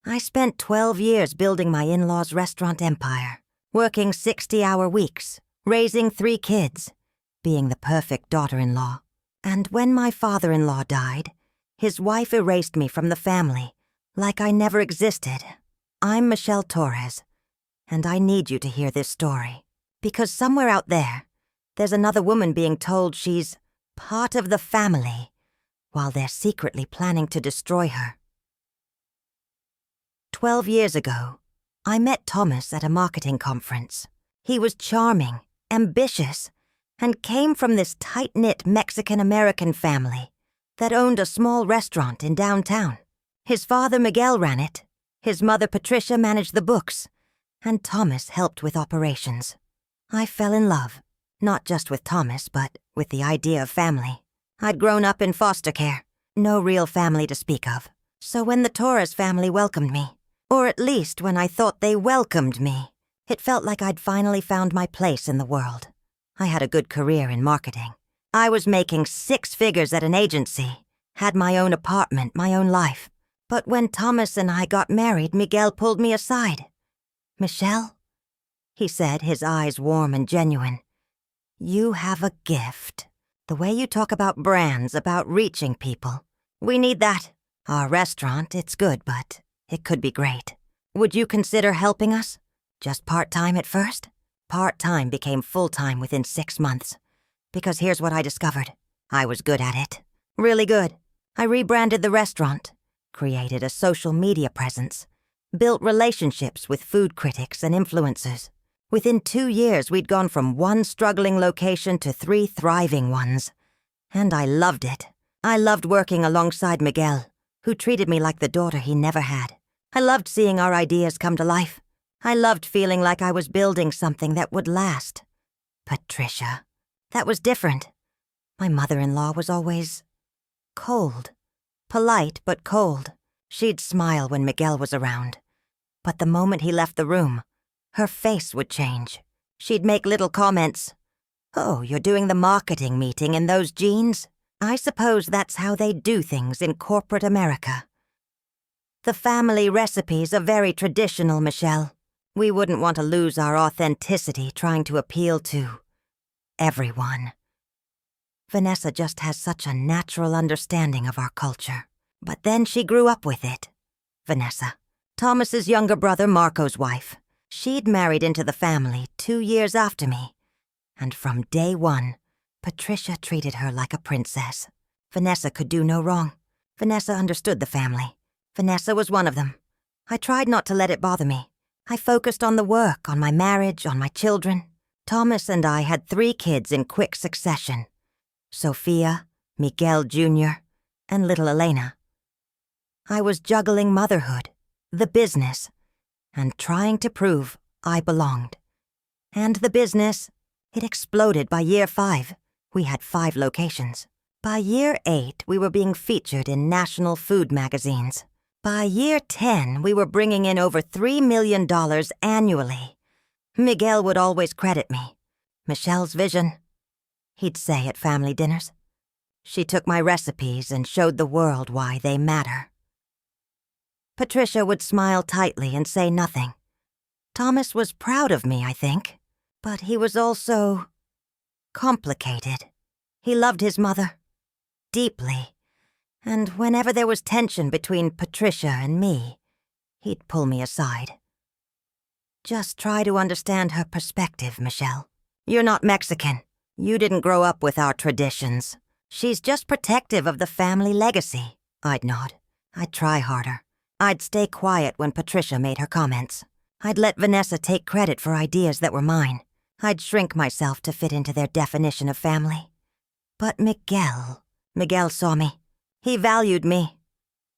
I spent 12 years building my in-laws' restaurant empire, working 60-hour weeks, raising 3 kids, being the perfect daughter-in-law. And when my father-in-law died, his wife erased me from the family, like I never existed. I'm Michelle Torres, and I need you to hear this story, because somewhere out there's another woman being told she's part of the family, while they're secretly planning to destroy her. 12 years ago, I met Thomas at a marketing conference. He was charming, ambitious, and came from this tight-knit Mexican-American family that owned a small restaurant in downtown. His father, Miguel, ran it. His mother, Patricia, managed the books, and Thomas helped with operations. I fell in love, not just with Thomas, but with the idea of family. I'd grown up in foster care, no real family to speak of. So when the Torres family welcomed me, or at least when I thought they welcomed me, it felt like I'd finally found my place in the world. I had a good career in marketing. I was making 6 figures at an agency, had my own apartment, my own life. But when Thomas and I got married, Miguel pulled me aside. "Michelle," he said, his eyes warm and genuine, "you have a gift. The way you talk about brands, about reaching people. We need that. Our restaurant, it's good, but it could be great. Would you consider helping us? Just part-time at first?" Part-time became full-time within 6 months. Because here's what I discovered. I was good at it. Really good. I rebranded the restaurant, created a social media presence, built relationships with food critics and influencers. Within 2 years, we'd gone from 1 struggling location to 3 thriving ones. And I loved it. I loved working alongside Miguel, who treated me like the daughter he never had. I loved seeing our ideas come to life. I loved feeling like I was building something that would last. Patricia. That was different. My mother-in-law was always cold. Polite, but cold. She'd smile when Miguel was around. But the moment he left the room, her face would change. She'd make little comments. "Oh, you're doing the marketing meeting in those jeans? I suppose that's how they do things in corporate America." The family recipes are very traditional, Michelle. We wouldn't want to lose our authenticity trying to appeal to everyone. Vanessa just has such a natural understanding of our culture. But then she grew up with it. Vanessa, Thomas's younger brother Marco's wife. She'd married into the family 2 years after me. And from day one, Patricia treated her like a princess. Vanessa could do no wrong. Vanessa understood the family. Vanessa was one of them. I tried not to let it bother me. I focused on the work, on my marriage, on my children. Thomas and I had 3 kids in quick succession. Sophia, Miguel Jr., and little Elena. I was juggling motherhood, the business, and trying to prove I belonged. And the business, it exploded by year 5. We had 5 locations. By year 8, we were being featured in national food magazines. By year 10, we were bringing in over $3 million annually. Miguel would always credit me. "Michelle's vision," he'd say at family dinners. She took my recipes and showed the world why they matter. Patricia would smile tightly and say nothing. Thomas was proud of me, I think, but he was also complicated. He loved his mother deeply, and whenever there was tension between Patricia and me, he'd pull me aside. "Just try to understand her perspective, Michelle. You're not Mexican. You didn't grow up with our traditions. She's just protective of the family legacy." I'd nod. I'd try harder. I'd stay quiet when Patricia made her comments. I'd let Vanessa take credit for ideas that were mine. I'd shrink myself to fit into their definition of family. But Miguel saw me. He valued me.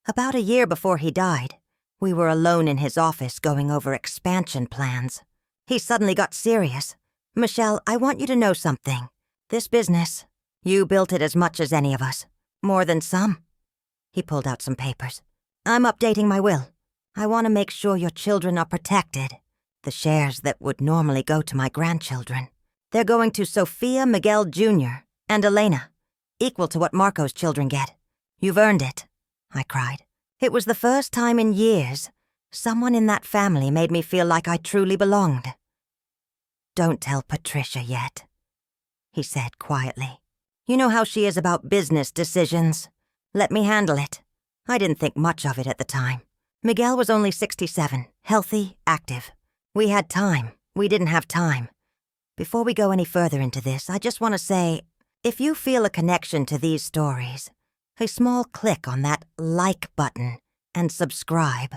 About a year before he died, we were alone in his office going over expansion plans. He suddenly got serious. "Michelle, I want you to know something. This business, you built it as much as any of us. More than some." He pulled out some papers. "I'm updating my will. I want to make sure your children are protected. The shares that would normally go to my grandchildren. They're going to Sophia, Miguel Jr., and Elena, equal to what Marco's children get. You've earned it," I cried. It was the first time in years Someone in that family made me feel like I truly belonged. "Don't tell Patricia yet," he said quietly. "You know how she is about business decisions. Let me handle it." I didn't think much of it at the time. Miguel was only 67, healthy, active. We had time. We didn't have time. Before we go any further into this, I just want to say, if you feel a connection to these stories, a small click on that like button and subscribe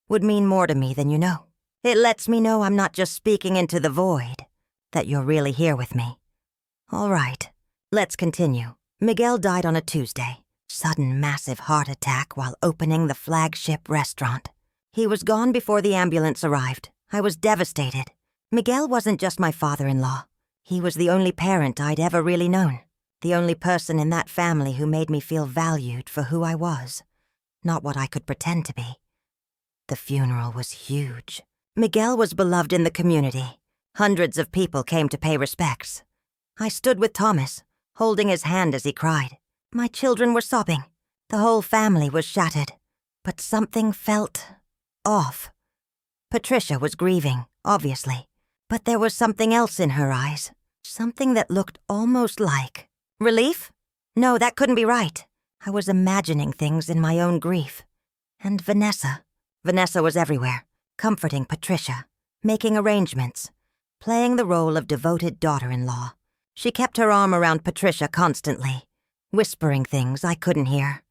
would mean more to me than you know. It lets me know I'm not just speaking into the void, that you're really here with me. All right, let's continue. Miguel died on a Tuesday. Sudden massive heart attack while opening the flagship restaurant. He was gone before the ambulance arrived. I was devastated. Miguel wasn't just my father-in-law. He was the only parent I'd ever really known. The only person in that family who made me feel valued for who I was, not what I could pretend to be. The funeral was huge. Miguel was beloved in the community. Hundreds of people came to pay respects. I stood with Thomas, holding his hand as he cried. My children were sobbing. The whole family was shattered. But something felt off. Patricia was grieving, obviously. But there was something else in her eyes. Something that looked almost like relief? No, that couldn't be right. I was imagining things in my own grief. And Vanessa. Vanessa was everywhere, comforting Patricia, making arrangements, playing the role of devoted daughter-in-law. She kept her arm around Patricia constantly, whispering things I couldn't hear.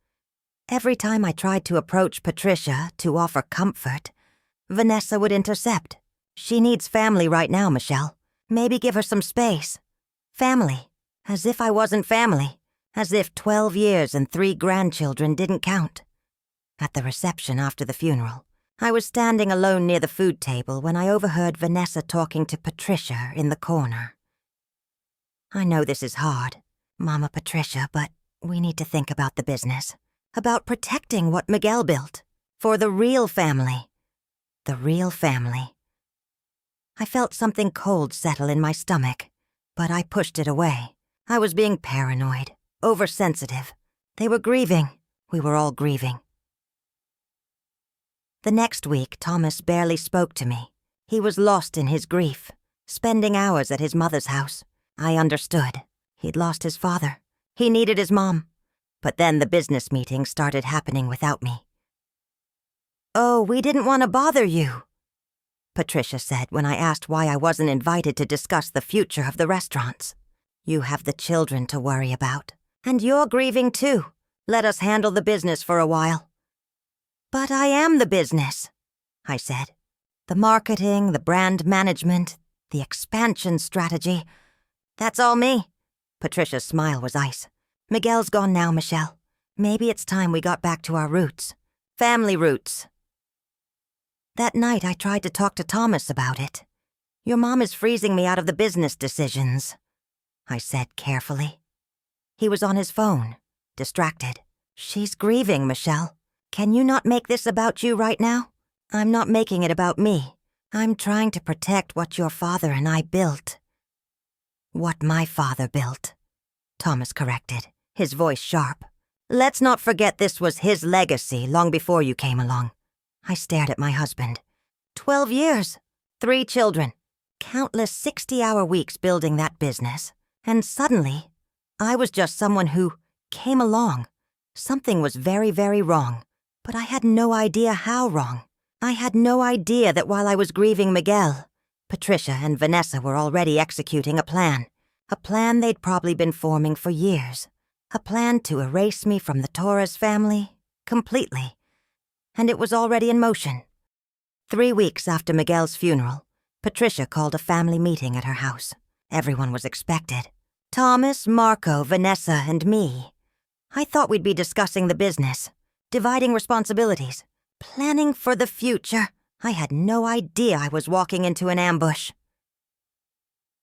Every time I tried to approach Patricia to offer comfort, Vanessa would intercept. "She needs family right now, Michelle. Maybe give her some space." Family. As if I wasn't family. As if 12 years and 3 grandchildren didn't count. At the reception after the funeral, I was standing alone near the food table when I overheard Vanessa talking to Patricia in the corner. "I know this is hard, Mama Patricia, but we need to think about the business. About protecting what Miguel built. For the real family. The real family." I felt something cold settle in my stomach, but I pushed it away. I was being paranoid, oversensitive. They were grieving. We were all grieving. The next week, Thomas barely spoke to me. He was lost in his grief, spending hours at his mother's house. I understood. He'd lost his father. He needed his mom. But then the business meeting started happening without me. "Oh, we didn't want to bother you," Patricia said when I asked why I wasn't invited to discuss the future of the restaurants. "You have the children to worry about. And you're grieving too. Let us handle the business for a while." "But I am the business," I said. "The marketing, the brand management, the expansion strategy. That's all me." Patricia's smile was ice. "Miguel's gone now, Michelle. Maybe it's time we got back to our roots. Family roots." That night I tried to talk to Thomas about it. "Your mom is freezing me out of the business decisions," I said carefully. He was on his phone, distracted. "She's grieving, Michelle. Can you not make this about you right now?" "I'm not making it about me. I'm trying to protect what your father and I built." "What my father built," Thomas corrected, his voice sharp. "Let's not forget this was his legacy long before you came along." I stared at my husband. 12 years, 3 children, countless 60-hour weeks building that business. And suddenly, I was just someone who came along. Something was very, very wrong, but I had no idea how wrong. I had no idea that while I was grieving Miguel, Patricia and Vanessa were already executing a plan they'd probably been forming for years, a plan to erase me from the Torres family completely. And it was already in motion. 3 weeks after Miguel's funeral, Patricia called a family meeting at her house. Everyone was expected. Thomas, Marco, Vanessa, and me. I thought we'd be discussing the business, dividing responsibilities, planning for the future. I had no idea I was walking into an ambush.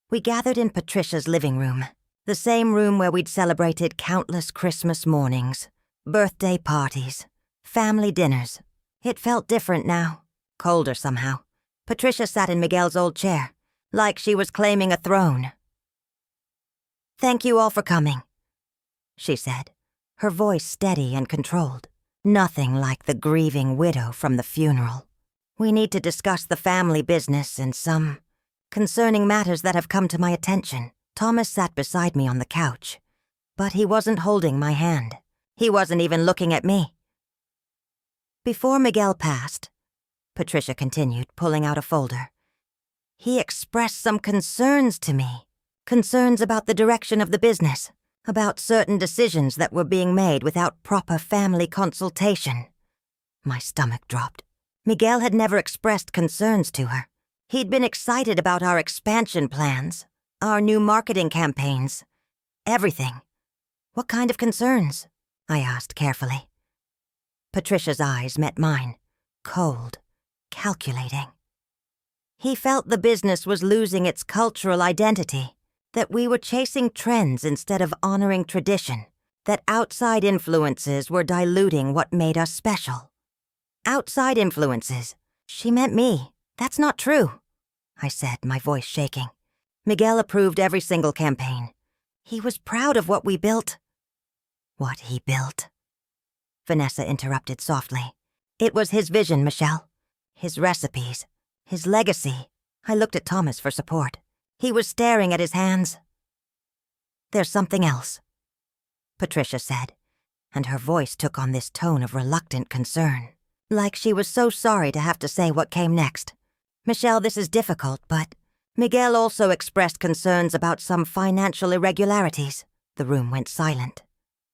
We gathered in Patricia's living room, the same room where we'd celebrated countless Christmas mornings, birthday parties, family dinners. It felt different now, colder somehow. Patricia sat in Miguel's old chair, like she was claiming a throne. "Thank you all for coming," she said, her voice steady and controlled. Nothing like the grieving widow from the funeral. We need to discuss the family business and some concerning matters that have come to my attention. Thomas sat beside me on the couch, but he wasn't holding my hand. He wasn't even looking at me. Before Miguel passed, Patricia continued, pulling out a folder, he expressed some concerns to me. Concerns about the direction of the business, about certain decisions that were being made without proper family consultation. My stomach dropped. Miguel had never expressed concerns to her. He'd been excited about our expansion plans, our new marketing campaigns, everything. What kind of concerns? I asked carefully. Patricia's eyes met mine, cold, calculating. He felt the business was losing its cultural identity, that we were chasing trends instead of honoring tradition, that outside influences were diluting what made us special. Outside influences. She meant me. That's not true, I said, my voice shaking. Miguel approved every single campaign. He was proud of what we built. What he built? Vanessa interrupted softly. It was his vision, Michelle. His recipes. His legacy. I looked at Thomas for support. He was staring at his hands. There's something else, Patricia said, and her voice took on this tone of reluctant concern, like she was so sorry to have to say what came next. Michelle, this is difficult, but Miguel also expressed concerns about some financial irregularities. The room went silent.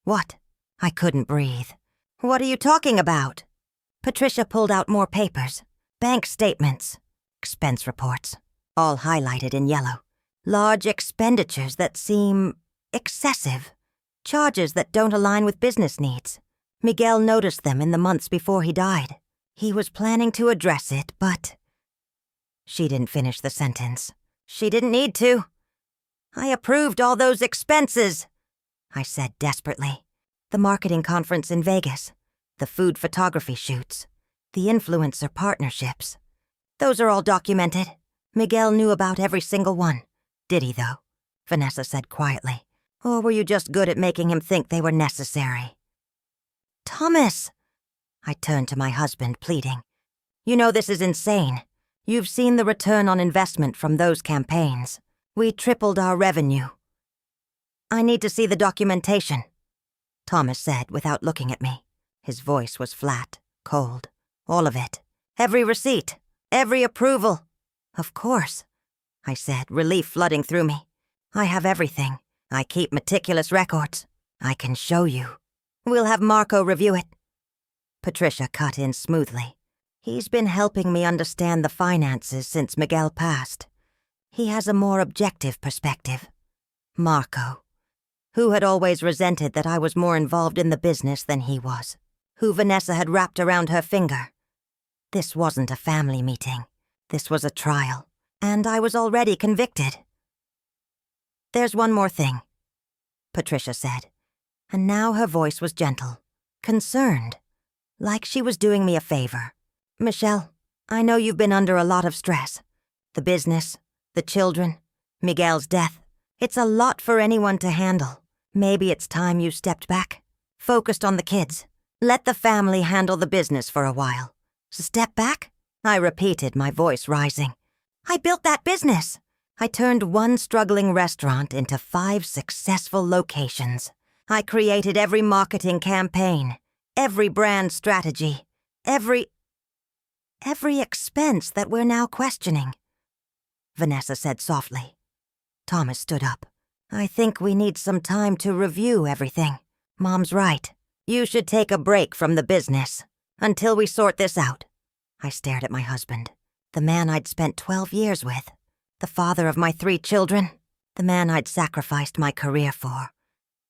What? I couldn't breathe. What are you talking about? Patricia pulled out more papers, bank statements, expense reports, all highlighted in yellow. Large expenditures that seem excessive, charges that don't align with business needs. Miguel noticed them in the months before he died. He was planning to address it, but... She didn't finish the sentence. She didn't need to. I approved all those expenses, I said desperately. The marketing conference in Vegas, the food photography shoots, the influencer partnerships. Those are all documented. Miguel knew about every single one. Did he, though? Vanessa said quietly. Or were you just good at making him think they were necessary? Thomas! I turned to my husband, pleading. You know this is insane. You've seen the return on investment from those campaigns. We tripled our revenue. I need to see the documentation, Thomas said without looking at me. His voice was flat, cold. All of it. Every receipt. Every approval. Of course, I said, relief flooding through me. I have everything. I keep meticulous records. I can show you. We'll have Marco review it. Patricia cut in smoothly. He's been helping me understand the finances since Miguel passed. He has a more objective perspective. Marco, who had always resented that I was more involved in the business than he was, who Vanessa had wrapped around her finger. This wasn't a family meeting. This was a trial, and I was already convicted. There's one more thing, Patricia said, and now her voice was gentle, concerned, like she was doing me a favor. Michelle, I know you've been under a lot of stress. The business, the children, Miguel's death. It's a lot for anyone to handle. Maybe it's time you stepped back, focused on the kids. Let the family handle the business for a while. Step back? I repeated, my voice rising. I built that business. I turned one struggling restaurant into 5 successful locations. I created every marketing campaign, every brand strategy, every expense that we're now questioning, Vanessa said softly. Thomas stood up. I think we need some time to review everything. Mom's right. You should take a break from the business until we sort this out. I stared at my husband, the man I'd spent 12 years with, the father of my 3 children, the man I'd sacrificed my career for.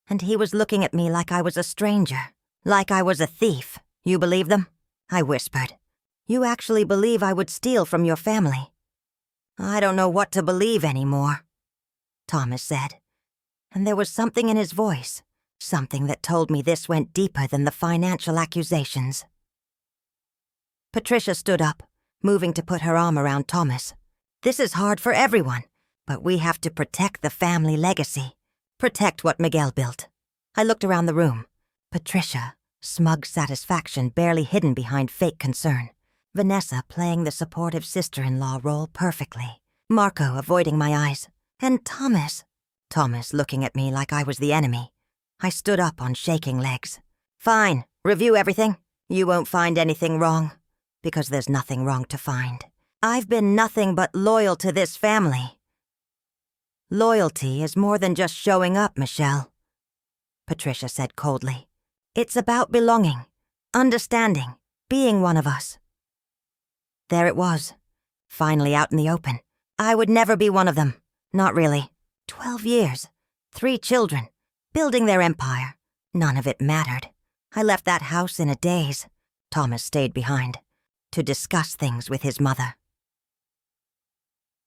And he was looking at me like I was a stranger, like I was a thief. You believe them? I whispered. You actually believe I would steal from your family? I don't know what to believe anymore, Thomas said. And there was something in his voice, something that told me this went deeper than the financial accusations. Patricia stood up, moving to put her arm around Thomas. This is hard for everyone, but we have to protect the family legacy, protect what Miguel built. I looked around the room. Patricia, smug satisfaction barely hidden behind fake concern. Vanessa playing the supportive sister-in-law role perfectly, Marco avoiding my eyes, and Thomas looking at me like I was the enemy. I stood up on shaking legs. Fine, review everything. You won't find anything wrong, because there's nothing wrong to find. I've been nothing but loyal to this family. Loyalty is more than just showing up, Michelle, Patricia said coldly. It's about belonging, understanding, being one of us. There it was, finally out in the open. I would never be one of them. Not really. 12 years, 3 children, building their empire. None of it mattered. I left that house in a daze. Thomas stayed behind, to discuss things with his mother.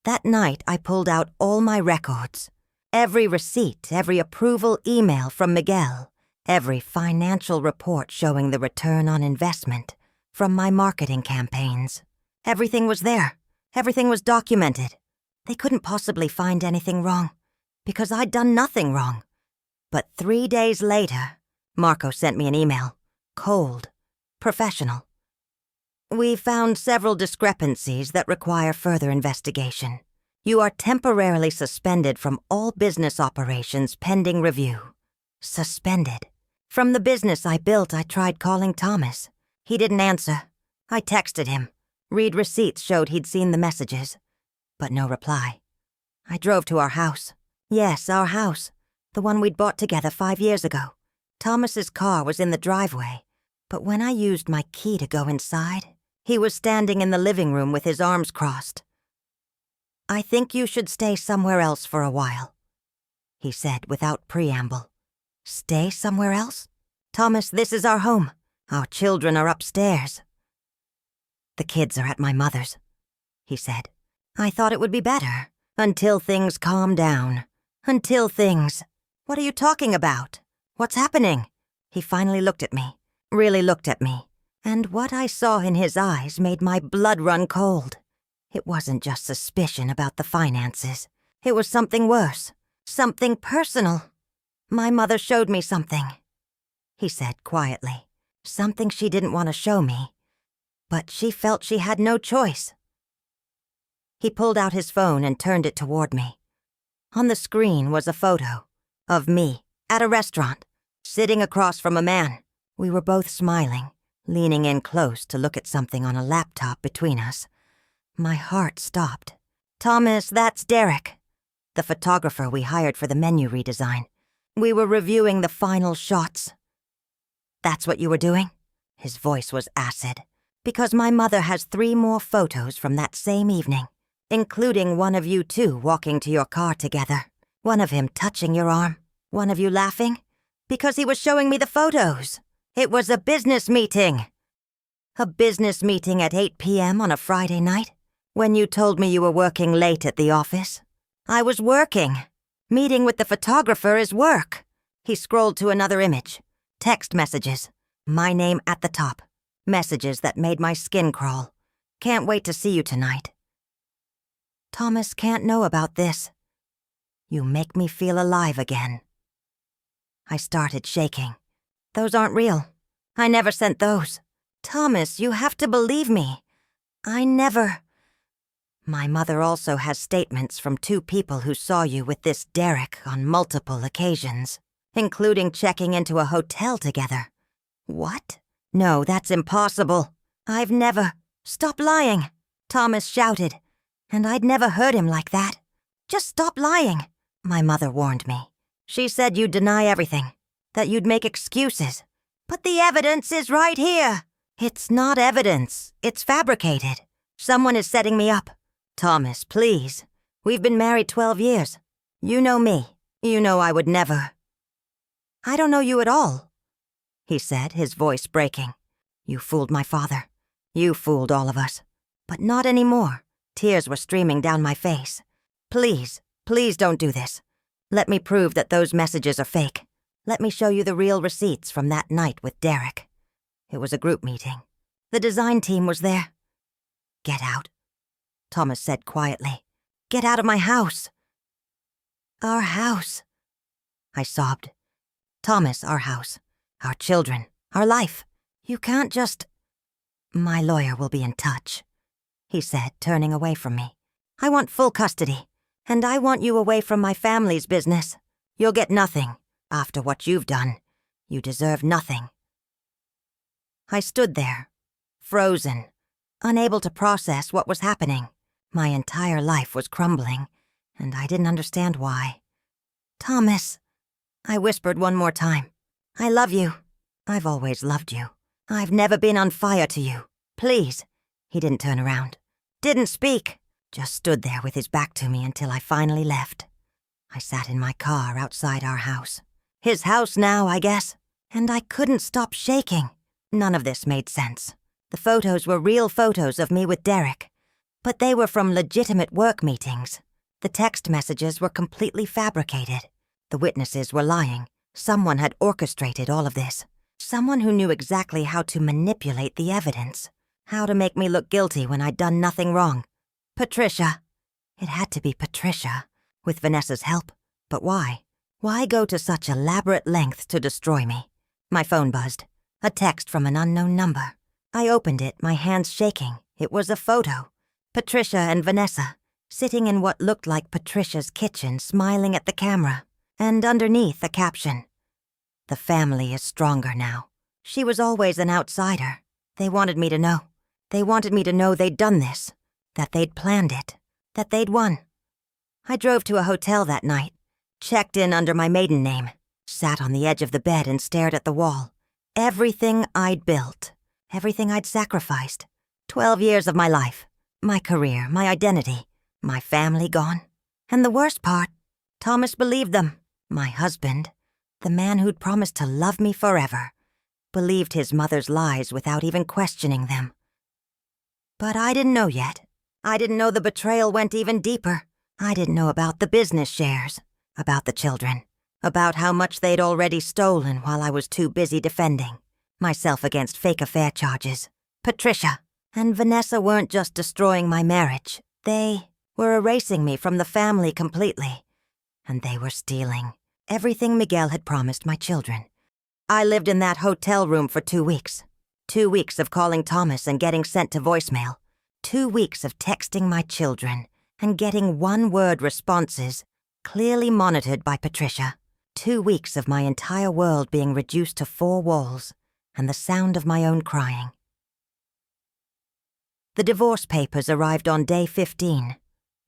That night, I pulled out all my records. Every receipt, every approval email from Miguel, every financial report showing the return on investment from my marketing campaigns. Everything was there. Everything was documented. They couldn't possibly find anything wrong, because I'd done nothing wrong. But 3 days later, Marco sent me an email. Cold. Professional. We found several discrepancies that require further investigation. You are temporarily suspended from all business operations pending review. Suspended. From the business I built, I tried calling Thomas. He didn't answer. I texted him. Read receipts showed he'd seen the messages, but no reply. I drove to our house. Yes, our house. The one we'd bought together 5 years ago. Thomas's car was in the driveway, but when I used my key to go inside, he was standing in the living room with his arms crossed. I think you should stay somewhere else for a while, he said without preamble. Stay somewhere else? Thomas, this is our home. Our children are upstairs. The kids are at my mother's, he said. I thought it would be better, until things calm down. Until things... What are you talking about? What's happening? He finally looked at me, really looked at me, and what I saw in his eyes made my blood run cold. It wasn't just suspicion about the finances. It was something worse, something personal. My mother showed me something, he said quietly. Something she didn't want to show me, but she felt she had no choice. He pulled out his phone and turned it toward me. On the screen was a photo of me at a restaurant, sitting across from a man. We were both smiling, leaning in close to look at something on a laptop between us. My heart stopped. Thomas, that's Derek, the photographer we hired for the menu redesign. We were reviewing the final shots. That's what you were doing? His voice was acid, because my mother has 3 more photos from that same evening, including one of you two walking to your car together, one of him touching your arm, one of you laughing, because he was showing me the photos. It was a business meeting. A business meeting at 8 p.m. on a Friday night, when you told me you were working late at the office. I was working. Meeting with the photographer is work. He scrolled to another image. Text messages. My name at the top. Messages that made my skin crawl. Can't wait to see you tonight. Thomas can't know about this. You make me feel alive again. I started shaking. Those aren't real. I never sent those. Thomas, you have to believe me. I never... My mother also has statements from 2 people who saw you with this Derek on multiple occasions, including checking into a hotel together. What? No, that's impossible. I've never... Stop lying, Thomas shouted, and I'd never heard him like that. Just stop lying, my mother warned me. She said you'd deny everything, that you'd make excuses. But the evidence is right here. It's not evidence. It's fabricated. Someone is setting me up. Thomas, please. We've been married 12 years. You know me. You know I would never. I don't know you at all, he said, his voice breaking. You fooled my father. You fooled all of us. But not anymore. Tears were streaming down my face. Please, please don't do this. Let me prove that those messages are fake. Let me show you the real receipts from that night with Derek. It was a group meeting. The design team was there. Get out, Thomas said quietly. Get out of my house. Our house, I sobbed. Thomas, our house, our children, our life. You can't just... My lawyer will be in touch, he said, turning away from me. I want full custody, and I want you away from my family's business. You'll get nothing. After what you've done, you deserve nothing. I stood there, frozen, unable to process what was happening. My entire life was crumbling, and I didn't understand why. Thomas, I whispered one more time. I love you. I've always loved you. I've never been on fire to you. Please. He didn't turn around. Didn't speak. Just stood there with his back to me until I finally left. I sat in my car outside our house. His house now, I guess. And I couldn't stop shaking. None of this made sense. The photos were real photos of me with Derek, but they were from legitimate work meetings. The text messages were completely fabricated. The witnesses were lying. Someone had orchestrated all of this. Someone who knew exactly how to manipulate the evidence. How to make me look guilty when I'd done nothing wrong. Patricia. It had to be Patricia, with Vanessa's help. But why? Why go to such elaborate lengths to destroy me? My phone buzzed. A text from an unknown number. I opened it, my hands shaking. It was a photo. Patricia and Vanessa, sitting in what looked like Patricia's kitchen, smiling at the camera. And underneath, a caption. The family is stronger now. She was always an outsider. They wanted me to know. They wanted me to know they'd done this. That they'd planned it. That they'd won. I drove to a hotel that night. Checked in under my maiden name. Sat on the edge of the bed and stared at the wall. Everything I'd built. Everything I'd sacrificed. 12 years of my life. My career, my identity. My family gone. And the worst part, Thomas believed them. My husband, the man who'd promised to love me forever, believed his mother's lies without even questioning them. But I didn't know yet. I didn't know the betrayal went even deeper. I didn't know about the business shares, about the children, about how much they'd already stolen while I was too busy defending myself against fake affair charges. Patricia and Vanessa weren't just destroying my marriage. They were erasing me from the family completely. And they were stealing everything Miguel had promised my children. I lived in that hotel room for 2 weeks. 2 weeks of calling Thomas and getting sent to voicemail. 2 weeks of texting my children and getting one-word responses, clearly monitored by Patricia. 2 weeks of my entire world being reduced to 4 walls and the sound of my own crying. The divorce papers arrived on day 15.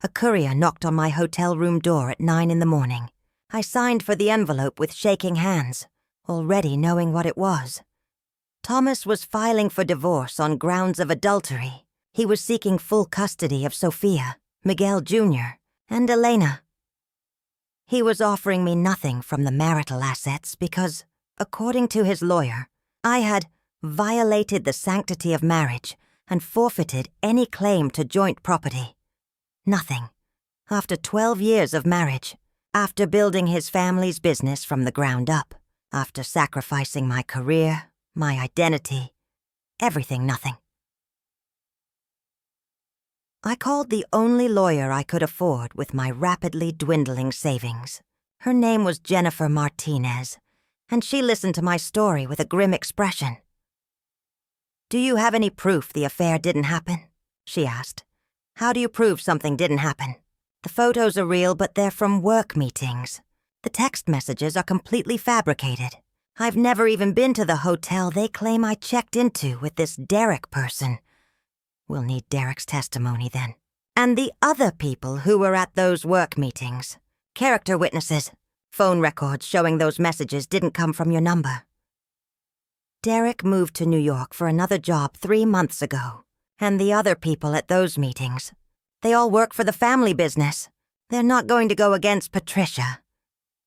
A courier knocked on my hotel room door at 9 in the morning. I signed for the envelope with shaking hands, already knowing what it was. Thomas was filing for divorce on grounds of adultery. He was seeking full custody of Sophia, Miguel Jr., and Elena. He was offering me nothing from the marital assets because, according to his lawyer, I had violated the sanctity of marriage and forfeited any claim to joint property. Nothing. After 12 years of marriage, after building his family's business from the ground up, after sacrificing my career, my identity, everything, nothing. I called the only lawyer I could afford with my rapidly dwindling savings. Her name was Jennifer Martinez, and she listened to my story with a grim expression. "Do you have any proof the affair didn't happen?" she asked. "How do you prove something didn't happen? The photos are real, but they're from work meetings. The text messages are completely fabricated. I've never even been to the hotel they claim I checked into with this Derek person. We'll need Derek's testimony then. And the other people who were at those work meetings. Character witnesses. Phone records showing those messages didn't come from your number." Derek moved to New York for another job 3 months ago. And the other people at those meetings, they all work for the family business. They're not going to go against Patricia.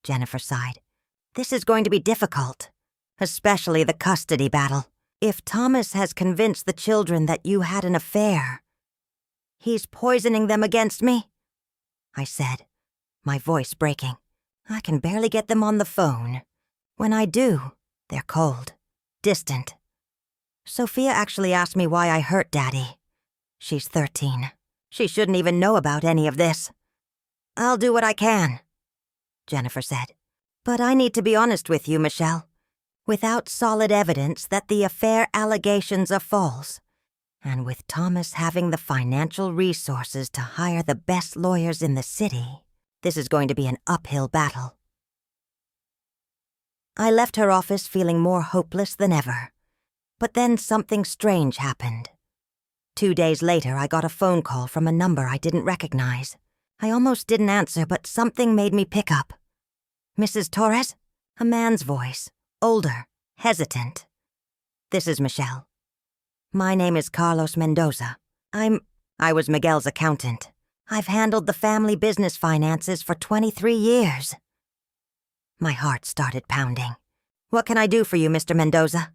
Jennifer sighed. This is going to be difficult, especially the custody battle. If Thomas has convinced the children that you had an affair, he's poisoning them against me, I said, my voice breaking. I can barely get them on the phone. When I do, they're cold, distant. Sophia actually asked me why I hurt Daddy. She's 13. She shouldn't even know about any of this. "I'll do what I can," Jennifer said. "But I need to be honest with you, Michelle. Without solid evidence that the affair allegations are false, And with Thomas having the financial resources to hire the best lawyers in the city, this is going to be an uphill battle. I left her office feeling more hopeless than ever. But then something strange happened. 2 days later, I got a phone call from a number I didn't recognize. I almost didn't answer, but something made me pick up. "Mrs. Torres?" A man's voice, older, hesitant. "This is Michelle. My name is Carlos Mendoza. I was Miguel's accountant. I've handled the family business finances for 23 years. My heart started pounding. "What can I do for you, Mr. Mendoza?"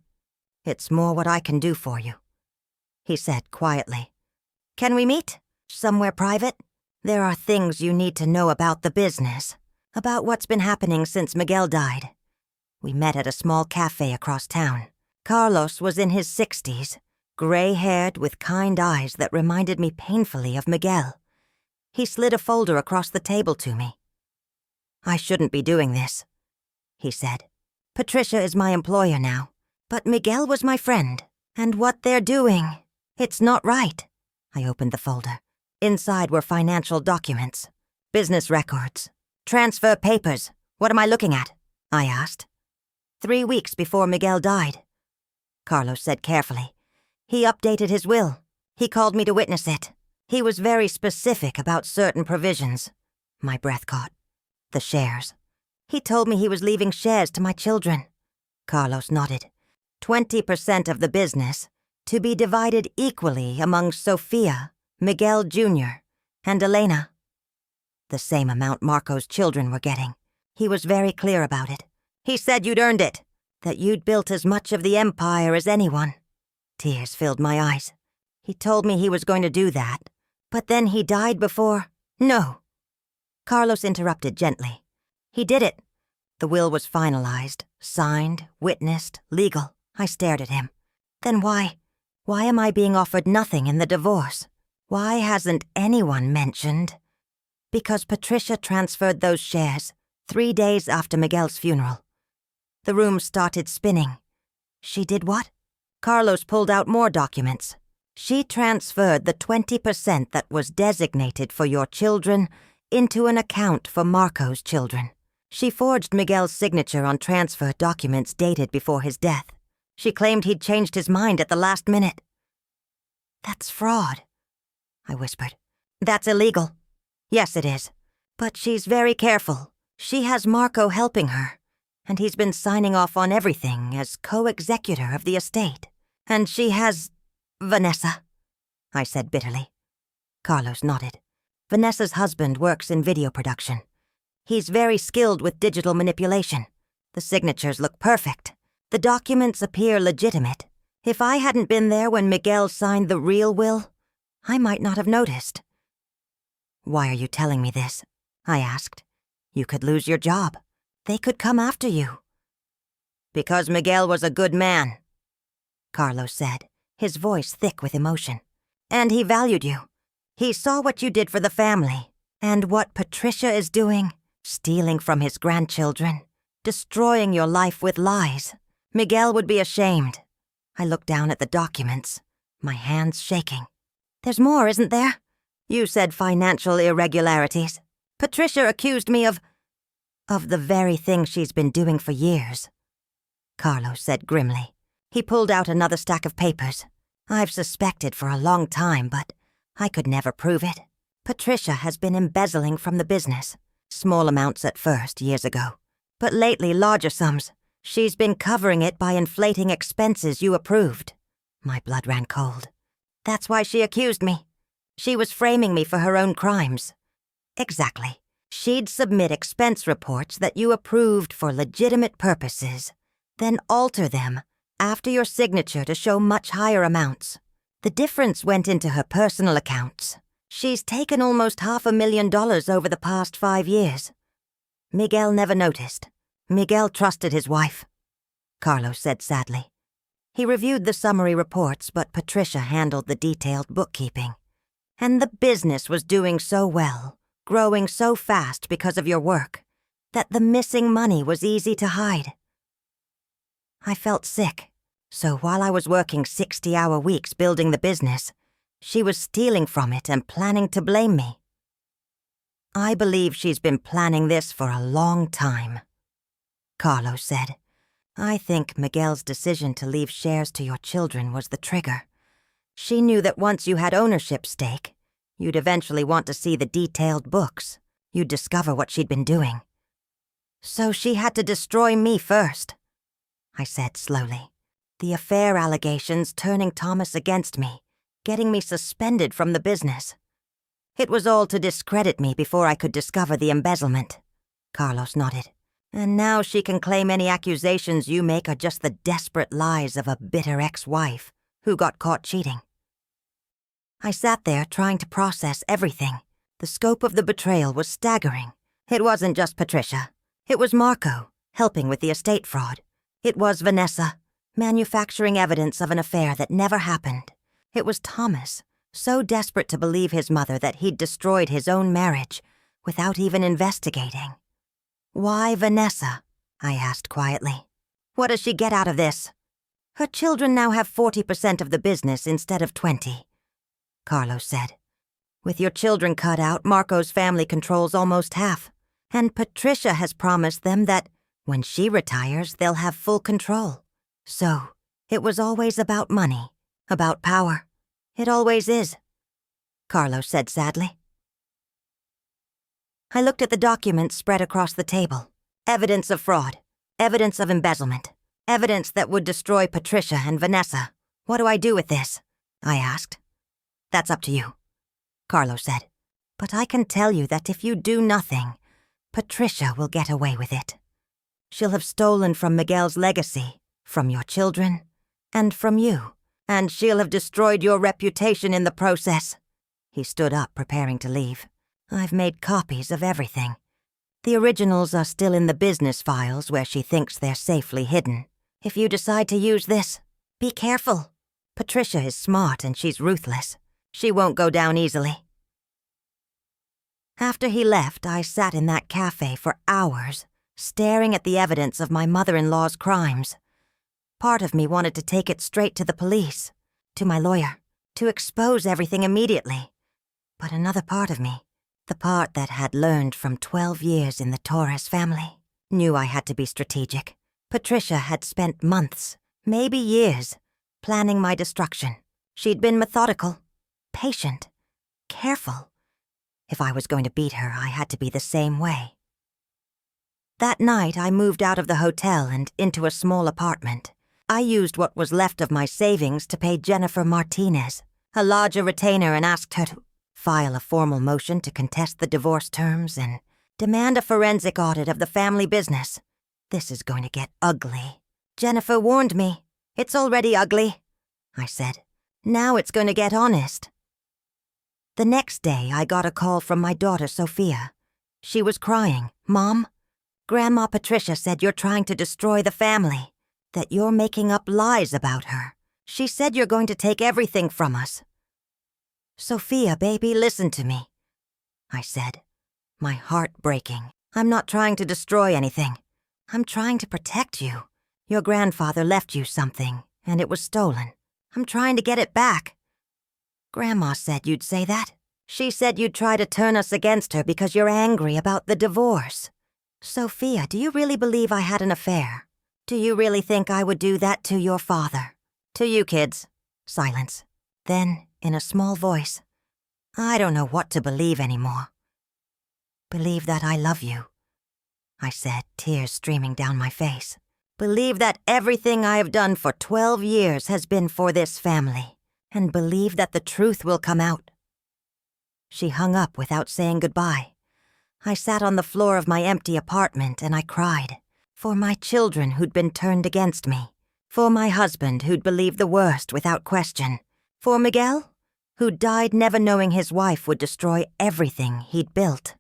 "It's more what I can do for you," he said quietly. "Can we meet? Somewhere private? There are things you need to know about the business, about what's been happening since Miguel died." We met at a small cafe across town. Carlos was in his 60s, gray-haired with kind eyes that reminded me painfully of Miguel. He slid a folder across the table to me. "I shouldn't be doing this," he said. "Patricia is my employer now, but Miguel was my friend, and what they're doing, it's not right." I opened the folder. Inside were financial documents, business records, transfer papers. "What am I looking at?" I asked. 3 weeks before Miguel died," Carlos said carefully. "He updated his will. He called me to witness it. He was very specific about certain provisions." My breath caught. "The shares. He told me he was leaving shares to my children." Carlos nodded. 20% of the business, to be divided equally among Sophia, Miguel Jr., and Elena. The same amount Marco's children were getting. He was very clear about it. "He said you'd earned it, that you'd built as much of the empire as anyone." Tears filled my eyes. "He told me he was going to do that, but then he died before—" "No." Carlos interrupted gently. "He did it. The will was finalized, signed, witnessed, legal." I stared at him. "Then why am I being offered nothing in the divorce? Why hasn't anyone mentioned?" "Because Patricia transferred those shares 3 days after Miguel's funeral." The room started spinning. "She did what?" Carlos pulled out more documents. "She transferred the 20% that was designated for your children into an account for Marco's children. She forged Miguel's signature on transfer documents dated before his death. She claimed he'd changed his mind at the last minute." "That's fraud," I whispered. "That's illegal." "Yes, it is. But she's very careful. She has Marco helping her, and he's been signing off on everything as co-executor of the estate. And she has Vanessa," I said bitterly. Carlos nodded. "Vanessa's husband works in video production. He's very skilled with digital manipulation. The signatures look perfect. The documents appear legitimate. If I hadn't been there when Miguel signed the real will, I might not have noticed." "Why are you telling me this?" I asked. "You could lose your job. They could come after you." "Because Miguel was a good man," Carlos said, his voice thick with emotion. "And he valued you. He saw what you did for the family, and what Patricia is doing, stealing from his grandchildren, destroying your life with lies. Miguel would be ashamed." I looked down at the documents, my hands shaking. "There's more, isn't there? You said financial irregularities. Patricia accused me of the very thing she's been doing for years," Carlos said grimly. He pulled out another stack of papers. "I've suspected for a long time, but I could never prove it. Patricia has been embezzling from the business. Small amounts at first, years ago. But lately, larger sums. She's been covering it by inflating expenses you approved." My blood ran cold. "That's why she accused me. She was framing me for her own crimes." "Exactly. She'd submit expense reports that you approved for legitimate purposes, then alter them after your signature to show much higher amounts. The difference went into her personal accounts. She's taken almost $500,000 over the past 5 years. Miguel never noticed. Miguel trusted his wife," Carlos said sadly. He reviewed the summary reports, but Patricia handled the detailed bookkeeping. "And the business was doing so well, growing so fast because of your work, that the missing money was easy to hide." I felt sick. So while I was working 60-hour weeks building the business, she was stealing from it and planning to blame me. I believe she's been planning this for a long time. Carlos said, I think Miguel's decision to leave shares to your children was the trigger. She knew that once you had ownership stake, you'd eventually want to see the detailed books. You'd discover what she'd been doing. So she had to destroy me first, I said slowly. The affair allegations turning Thomas against me, getting me suspended from the business. It was all to discredit me before I could discover the embezzlement. Carlos nodded. And now she can claim any accusations you make are just the desperate lies of a bitter ex-wife who got caught cheating. I sat there trying to process everything. The scope of the betrayal was staggering. It wasn't just Patricia. It was Marco, helping with the estate fraud. It was Vanessa, manufacturing evidence of an affair that never happened. It was Thomas, so desperate to believe his mother that he'd destroyed his own marriage without even investigating. Why Vanessa? I asked quietly. What does she get out of this? Her children now have 40% of the business instead of 20%, Carlos said. With your children cut out, Marco's family controls almost half. And Patricia has promised them that when she retires, they'll have full control. So, it was always about money, about power. It always is, Carlos said sadly. I looked at the documents spread across the table. Evidence of fraud, evidence of embezzlement, evidence that would destroy Patricia and Vanessa. What do I do with this? I asked. That's up to you, Carlos said. But I can tell you that if you do nothing, Patricia will get away with it. She'll have stolen from Miguel's legacy, from your children, and from you, and she'll have destroyed your reputation in the process. He stood up, preparing to leave. I've made copies of everything. The originals are still in the business files where she thinks they're safely hidden. If you decide to use this, be careful. Patricia is smart and she's ruthless. She won't go down easily. After he left, I sat in that cafe for hours, staring at the evidence of my mother-in-law's crimes. Part of me wanted to take it straight to the police, to my lawyer, to expose everything immediately. But another part of me, the part that had learned from 12 years in the Torres family, knew I had to be strategic. Patricia had spent months, maybe years, planning my destruction. She'd been methodical, patient, careful. If I was going to beat her, I had to be the same way. That night, I moved out of the hotel and into a small apartment. I used what was left of my savings to pay Jennifer Martinez, a larger retainer, and asked her to file a formal motion to contest the divorce terms and demand a forensic audit of the family business. This is going to get ugly. Jennifer warned me. It's already ugly, I said. Now it's going to get honest. The next day, I got a call from my daughter, Sophia. She was crying. Mom, Grandma Patricia said you're trying to destroy the family, that you're making up lies about her. She said you're going to take everything from us. Sophia, baby, listen to me, I said, my heart breaking. I'm not trying to destroy anything. I'm trying to protect you. Your grandfather left you something, and it was stolen. I'm trying to get it back. Grandma said you'd say that. She said you'd try to turn us against her because you're angry about the divorce. Sophia, do you really believe I had an affair? Do you really think I would do that to your father? To you kids. Silence. Then, in a small voice, I don't know what to believe anymore. Believe that I love you, I said, tears streaming down my face. Believe that everything I have done for 12 years has been for this family, and believe that the truth will come out. She hung up without saying goodbye. I sat on the floor of my empty apartment and I cried. For my children who'd been turned against me. For my husband who'd believed the worst without question. For Miguel, who died never knowing his wife would destroy everything he'd built.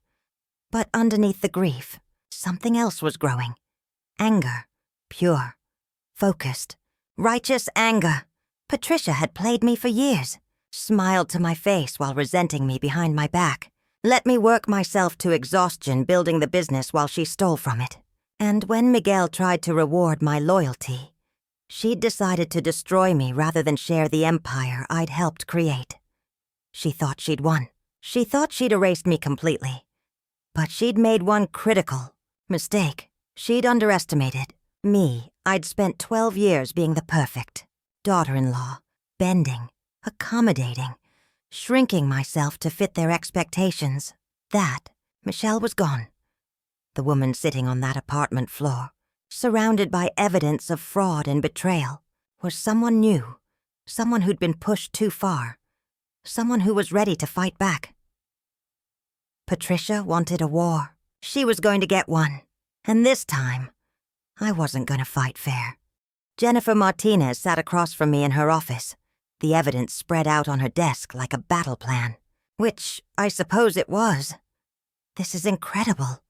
But underneath the grief, something else was growing. Anger. Pure. Focused. Righteous anger. Patricia had played me for years. Smiled to my face while resenting me behind my back. Let me work myself to exhaustion building the business while she stole from it. And when Miguel tried to reward my loyalty, She'd decided to destroy me rather than share the empire I'd helped create. She thought she'd won. She thought she'd erased me completely. But she'd made one critical mistake. She'd underestimated me. I'd spent 12 years being the perfect daughter-in-law, bending, accommodating, shrinking myself to fit their expectations. That, Michelle was gone. The woman sitting on that apartment floor, surrounded by evidence of fraud and betrayal, was someone new, someone who'd been pushed too far, someone who was ready to fight back. Patricia wanted a war. She was going to get one. And this time, I wasn't going to fight fair. Jennifer Martinez sat across from me in her office, the evidence spread out on her desk like a battle plan, which I suppose it was. "This is incredible,"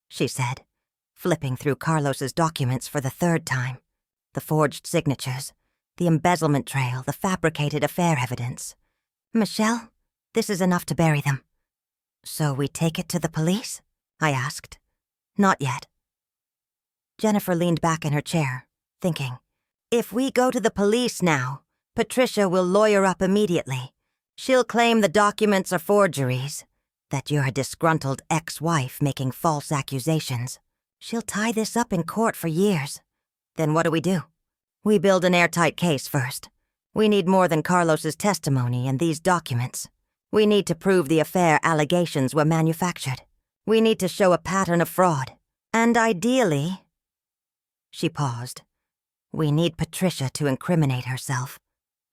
she said, flipping through Carlos's documents for the third time. The forged signatures, the embezzlement trail, the fabricated affair evidence. "Michelle, this is enough to bury them." "So we take it to the police?" I asked. "Not yet." Jennifer leaned back in her chair, thinking, "If we go to the police now, Patricia will lawyer up immediately. She'll claim the documents are forgeries, that you're a disgruntled ex-wife making false accusations. She'll tie this up in court for years. Then what do? We build an airtight case first. We need more than Carlos's testimony and these documents. We need to prove the affair allegations were manufactured. We need to show a pattern of fraud. And ideally..." She paused. "We need Patricia to incriminate herself.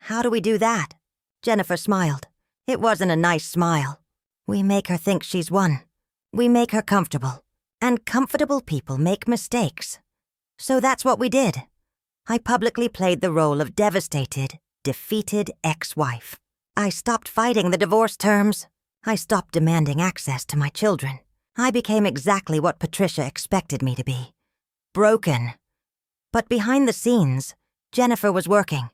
How do we do that?" Jennifer smiled. It wasn't a nice smile. "We make her think she's won. We make her comfortable. And comfortable people make mistakes. So that's what we did. I publicly played the role of devastated, defeated ex-wife. I stopped fighting the divorce terms. I stopped demanding access to my children. I became exactly what Patricia expected me to be. Broken. But behind the scenes, Jennifer was working.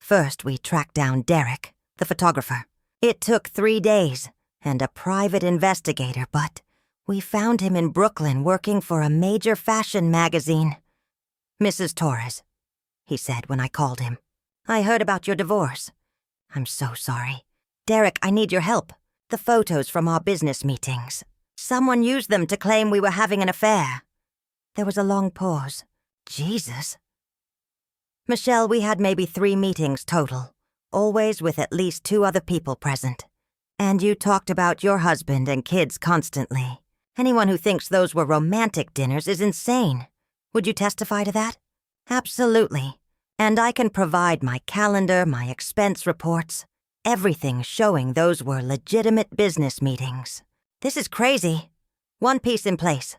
First, we tracked down Derek, the photographer. It took 3 days and a private investigator, but we found him in Brooklyn working for a major fashion magazine. "Mrs. Torres," he said when I called him. "I heard about your divorce. I'm so sorry. Derek, I need your help. The photos from our business meetings. Someone used them to claim we were having an affair." There was a long pause. Jesus. "Michelle, we had maybe 3 meetings total, always with at least 2 other people present. And you talked about your husband and kids constantly. Anyone who thinks those were romantic dinners is insane. Would you testify to that?" "Absolutely. And I can provide my calendar, my expense reports, everything showing those were legitimate business meetings. This is crazy. One piece in place.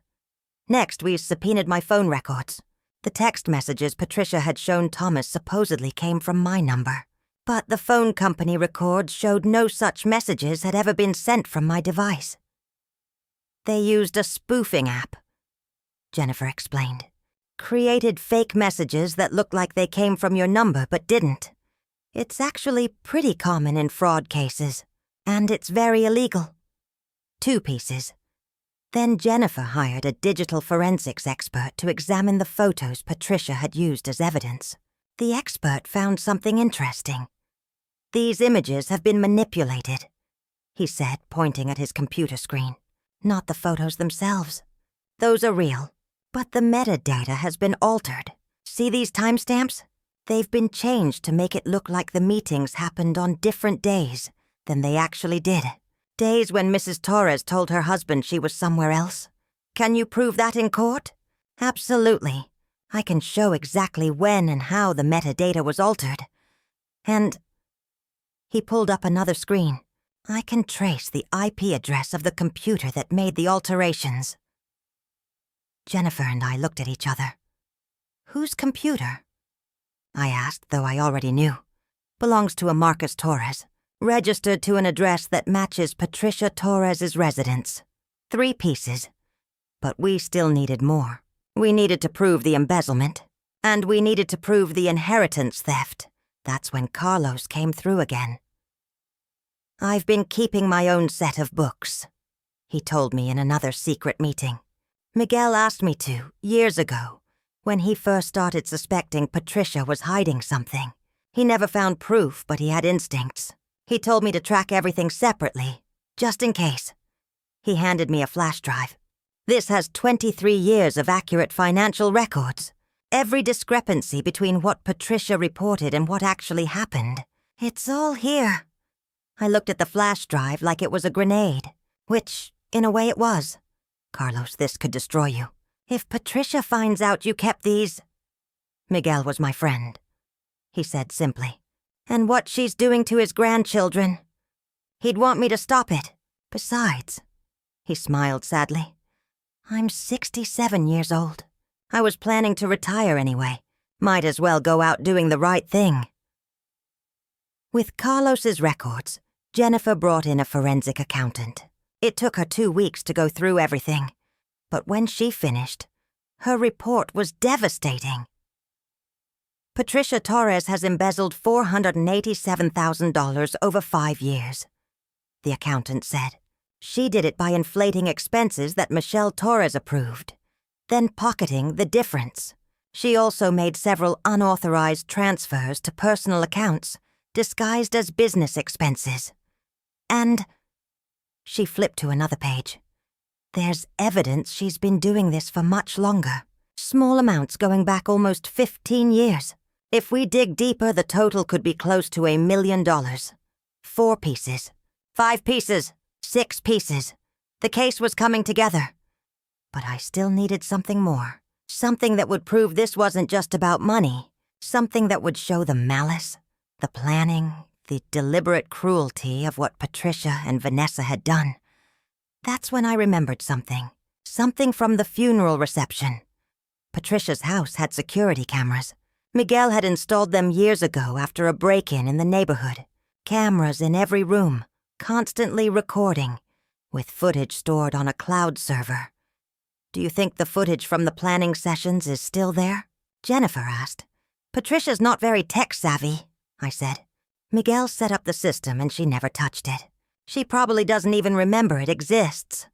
Next, we subpoenaed my phone records. The text messages Patricia had shown Thomas supposedly came from my number. But the phone company records showed no such messages had ever been sent from my device. They used a spoofing app," Jennifer explained. "Created fake messages that looked like they came from your number but didn't. It's actually pretty common in fraud cases, and it's very illegal." 2 pieces. Then Jennifer hired a digital forensics expert to examine the photos Patricia had used as evidence. The expert found something interesting. "These images have been manipulated," he said, pointing at his computer screen. "Not the photos themselves. Those are real. But the metadata has been altered. See these timestamps? They've been changed to make it look like the meetings happened on different days than they actually did. Days when Mrs. Torres told her husband she was somewhere else. Can you prove that in court?" "Absolutely. I can show exactly when and how the metadata was altered. And..." He pulled up another screen. "I can trace the IP address of the computer that made the alterations." Jennifer and I looked at each other. "Whose computer?" I asked, though I already knew. "Belongs to a Marcus Torres, registered to an address that matches Patricia Torres's residence. 3 pieces. But we still needed more. We needed to prove the embezzlement, and we needed to prove the inheritance theft. That's when Carlos came through again. "I've been keeping my own set of books," he told me in another secret meeting. "Miguel asked me to, years ago, When he first started suspecting Patricia was hiding something, he never found proof, but he had instincts. He told me to track everything separately, just in case. He handed me a flash drive. This has 23 years of accurate financial records. Every discrepancy between what Patricia reported and what actually happened. It's all here. I looked at the flash drive like it was a grenade, which, in a way, it was. Carlos, this could destroy you. If Patricia finds out you kept these... Miguel was my friend, he said simply. And what she's doing to his grandchildren. He'd want me to stop it. Besides, he smiled sadly, I'm 67 years old. I was planning to retire anyway. Might as well go out doing the right thing. With Carlos's records, Jennifer brought in a forensic accountant. It took her 2 weeks to go through everything. But when she finished, her report was devastating. Patricia Torres has embezzled $487,000 over 5 years, the accountant said. She did it by inflating expenses that Michelle Torres approved, then pocketing the difference. She also made several unauthorized transfers to personal accounts, disguised as business expenses. And she flipped to another page. There's evidence she's been doing this for much longer, small amounts going back almost 15 years. If we dig deeper, the total could be close to $1 million. 4 pieces, 5 pieces, 6 pieces. The case was coming together. But I still needed something more. Something that would prove this wasn't just about money. Something that would show the malice, the planning, the deliberate cruelty of what Patricia and Vanessa had done. That's when I remembered something. Something from the funeral reception. Patricia's house had security cameras. Miguel had installed them years ago after a break-in in the neighborhood. Cameras in every room, constantly recording, with footage stored on a cloud server. Do you think the footage from the planning sessions is still there? Jennifer asked. Patricia's not very tech-savvy, I said. Miguel set up the system and she never touched it. She probably doesn't even remember it exists.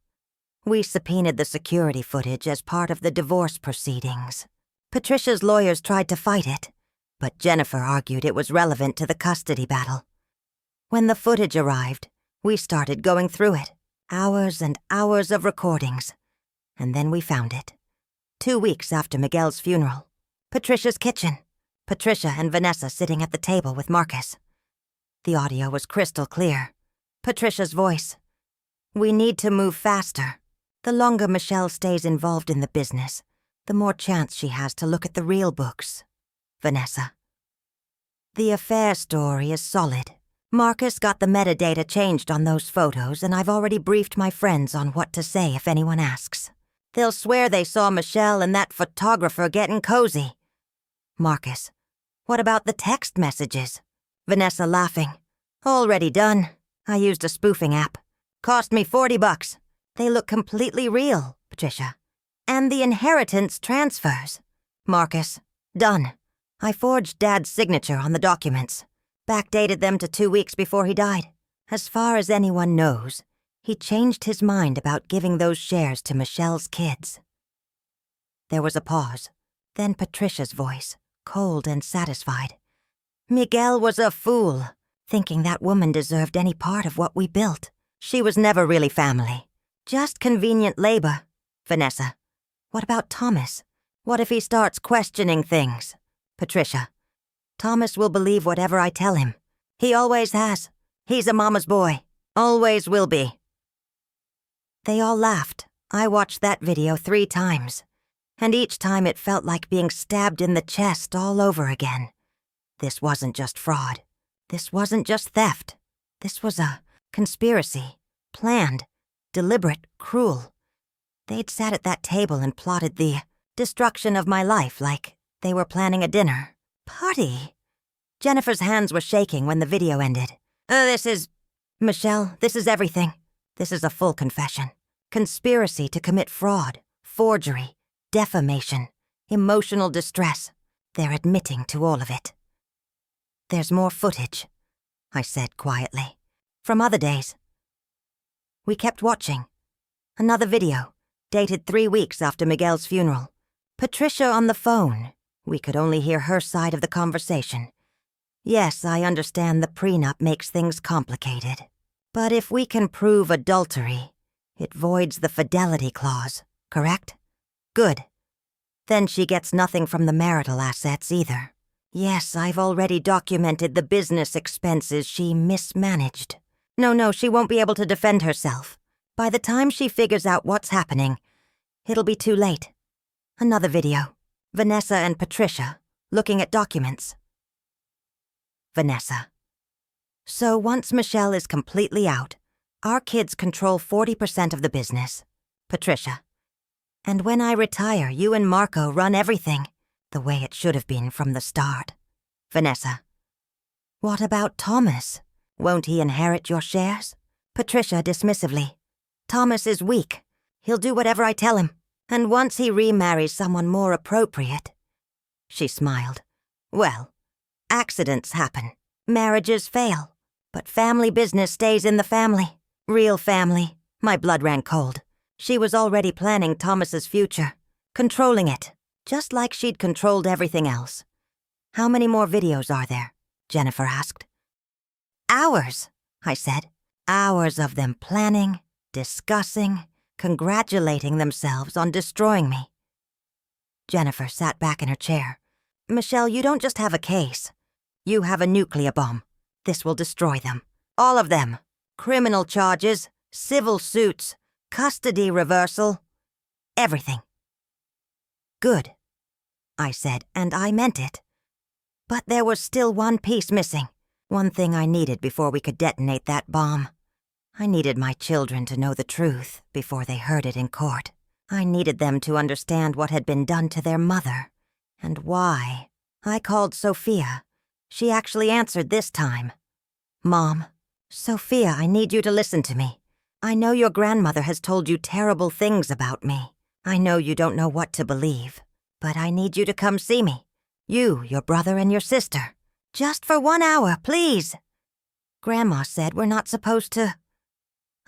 We subpoenaed the security footage as part of the divorce proceedings. Patricia's lawyers tried to fight it, but Jennifer argued it was relevant to the custody battle. When the footage arrived, we started going through it. Hours and hours of recordings. And then we found it. 2 weeks after Miguel's funeral. Patricia's kitchen. Patricia and Vanessa sitting at the table with Marcus. The audio was crystal clear. Patricia's voice. We need to move faster. The longer Michelle stays involved in the business, the more chance she has to look at the real books. Vanessa. The affair story is solid. Marcus got the metadata changed on those photos, and I've already briefed my friends on what to say if anyone asks. They'll swear they saw Michelle and that photographer getting cozy. Marcus. What about the text messages? Vanessa laughing. Already done. I used a spoofing app. Cost me $40. They look completely real, Patricia. And the inheritance transfers. Marcus. Done. I forged Dad's signature on the documents. Backdated them to 2 weeks before he died. As far as anyone knows, he changed his mind about giving those shares to Michelle's kids. There was a pause. Then Patricia's voice, cold and satisfied. Miguel was a fool, thinking that woman deserved any part of what we built. She was never really family. Just convenient labor. Vanessa. What about Thomas? What if he starts questioning things? Patricia. Thomas will believe whatever I tell him. He always has. He's a mama's boy. Always will be. They all laughed. I watched that video 3 times. And each time it felt like being stabbed in the chest all over again. This wasn't just fraud. This wasn't just theft. This was a conspiracy. Planned. Deliberate. Cruel. They'd sat at that table and plotted the destruction of my life like they were planning a dinner. Party. Jennifer's hands were shaking when the video ended. Michelle, this is everything. This is a full confession. Conspiracy to commit fraud, forgery, defamation, emotional distress. They're admitting to all of it. There's more footage, I said quietly, from other days. We kept watching. Another video, dated 3 weeks after Miguel's funeral. Patricia on the phone. We could only hear her side of the conversation. Yes, I understand the prenup makes things complicated. But if we can prove adultery, it voids the fidelity clause, correct? Good. Then she gets nothing from the marital assets either. Yes, I've already documented the business expenses she mismanaged. No, she won't be able to defend herself. By the time she figures out what's happening, it'll be too late. Another video. Vanessa and Patricia, looking at documents. Vanessa. So once Michelle is completely out, our kids control 40% of the business. Patricia. And when I retire, you and Marco run everything, the way it should have been from the start. Vanessa. What about Thomas? Won't he inherit your shares? Patricia dismissively. Thomas is weak. He'll do whatever I tell him. And once he remarries someone more appropriate. She smiled. Well, accidents happen. Marriages fail. But family business stays in the family. Real family. My blood ran cold. She was already planning Thomas's future. Controlling it. Just like she'd controlled everything else. How many more videos are there? Jennifer asked. Hours, I said. Hours of them planning, discussing, congratulating themselves on destroying me. Jennifer sat back in her chair. Michelle, you don't just have a case. You have a nuclear bomb. This will destroy them. All of them. Criminal charges, civil suits, custody reversal, everything. Good, I said, and I meant it. But there was still one piece missing. One thing I needed before we could detonate that bomb. I needed my children to know the truth before they heard it in court. I needed them to understand what had been done to their mother, and why. I called Sophia. She actually answered this time. Mom, Sophia, I need you to listen to me. I know your grandmother has told you terrible things about me. I know you don't know what to believe, but I need you to come see me. You, your brother, and your sister. Just for 1 hour, please. Grandma said we're not supposed to.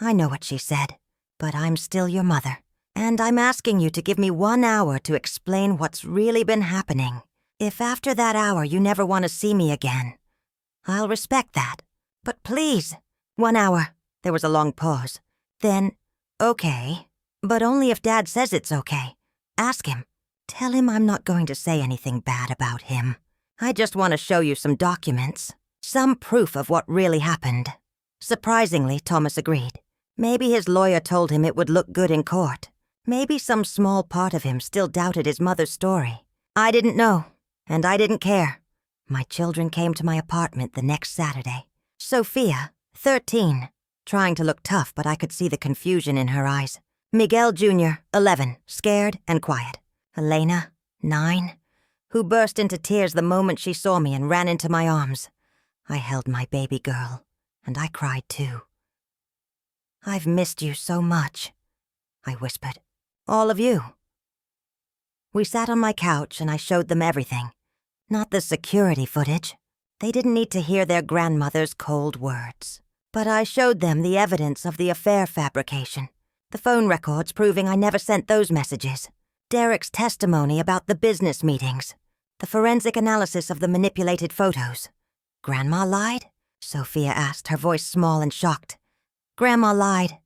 I know what she said, but I'm still your mother, and I'm asking you to give me 1 hour to explain what's really been happening. If after that hour you never want to see me again, I'll respect that. But please, 1 hour. There was a long pause. Then, okay, but only if Dad says it's okay. Ask him. Tell him I'm not going to say anything bad about him. I just want to show you some documents, some proof of what really happened. Surprisingly, Thomas agreed. Maybe his lawyer told him it would look good in court. Maybe some small part of him still doubted his mother's story. I didn't know, and I didn't care. My children came to my apartment the next Saturday. Sophia, 13, trying to look tough, but I could see the confusion in her eyes. Miguel Jr., 11, scared and quiet. Elena, 9, who burst into tears the moment she saw me and ran into my arms. I held my baby girl, and I cried too. I've missed you so much, I whispered. All of you. We sat on my couch and I showed them everything. Not the security footage. They didn't need to hear their grandmother's cold words. But I showed them the evidence of the affair fabrication. The phone records proving I never sent those messages. Derek's testimony about the business meetings. The forensic analysis of the manipulated photos. Grandma lied? Sophia asked, her voice small and shocked. Grandma lied,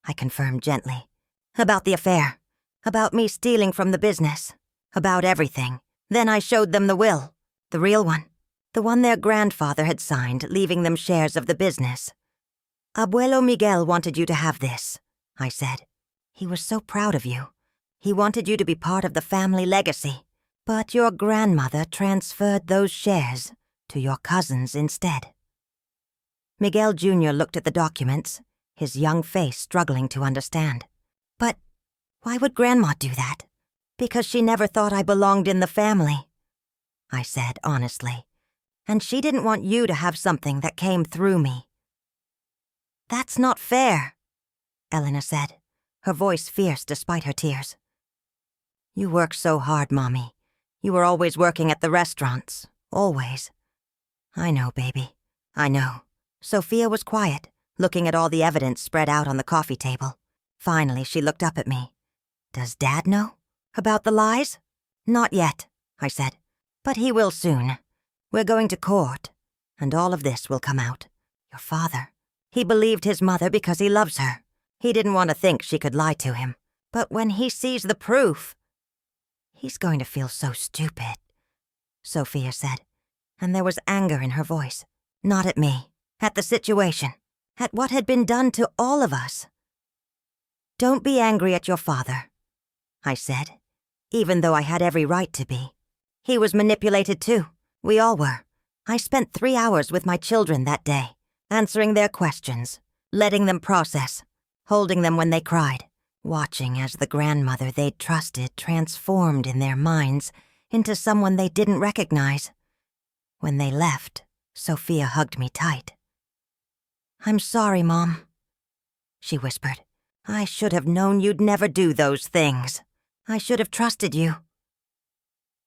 I confirmed gently. About the affair. About me stealing from the business. About everything. Then I showed them the will. The real one. The one their grandfather had signed, leaving them shares of the business. Abuelo Miguel wanted you to have this, I said. He was so proud of you. He wanted you to be part of the family legacy. But your grandmother transferred those shares to your cousins instead. Miguel Jr. looked at the documents, his young face struggling to understand. But why would Grandma do that? Because she never thought I belonged in the family, I said honestly. And she didn't want you to have something that came through me. That's not fair, Elena said, her voice fierce despite her tears. You work so hard, Mommy. You were always working at the restaurants, always. I know, baby, I know. Sophia was quiet, looking at all the evidence spread out on the coffee table. Finally, she looked up at me. Does Dad know? About the lies? Not yet, I said, but he will soon. We're going to court, and all of this will come out. Your father, he believed his mother because he loves her. He didn't want to think she could lie to him. But when he sees the proof, he's going to feel so stupid, Sophia said, and there was anger in her voice. Not at me, at the situation, at what had been done to all of us. Don't be angry at your father, I said, even though I had every right to be. He was manipulated too. We all were. I spent 3 hours with my children that day, answering their questions, letting them process, holding them when they cried, watching as the grandmother they'd trusted transformed in their minds into someone they didn't recognize. When they left, Sophia hugged me tight. I'm sorry, Mom, she whispered. I should have known you'd never do those things. I should have trusted you.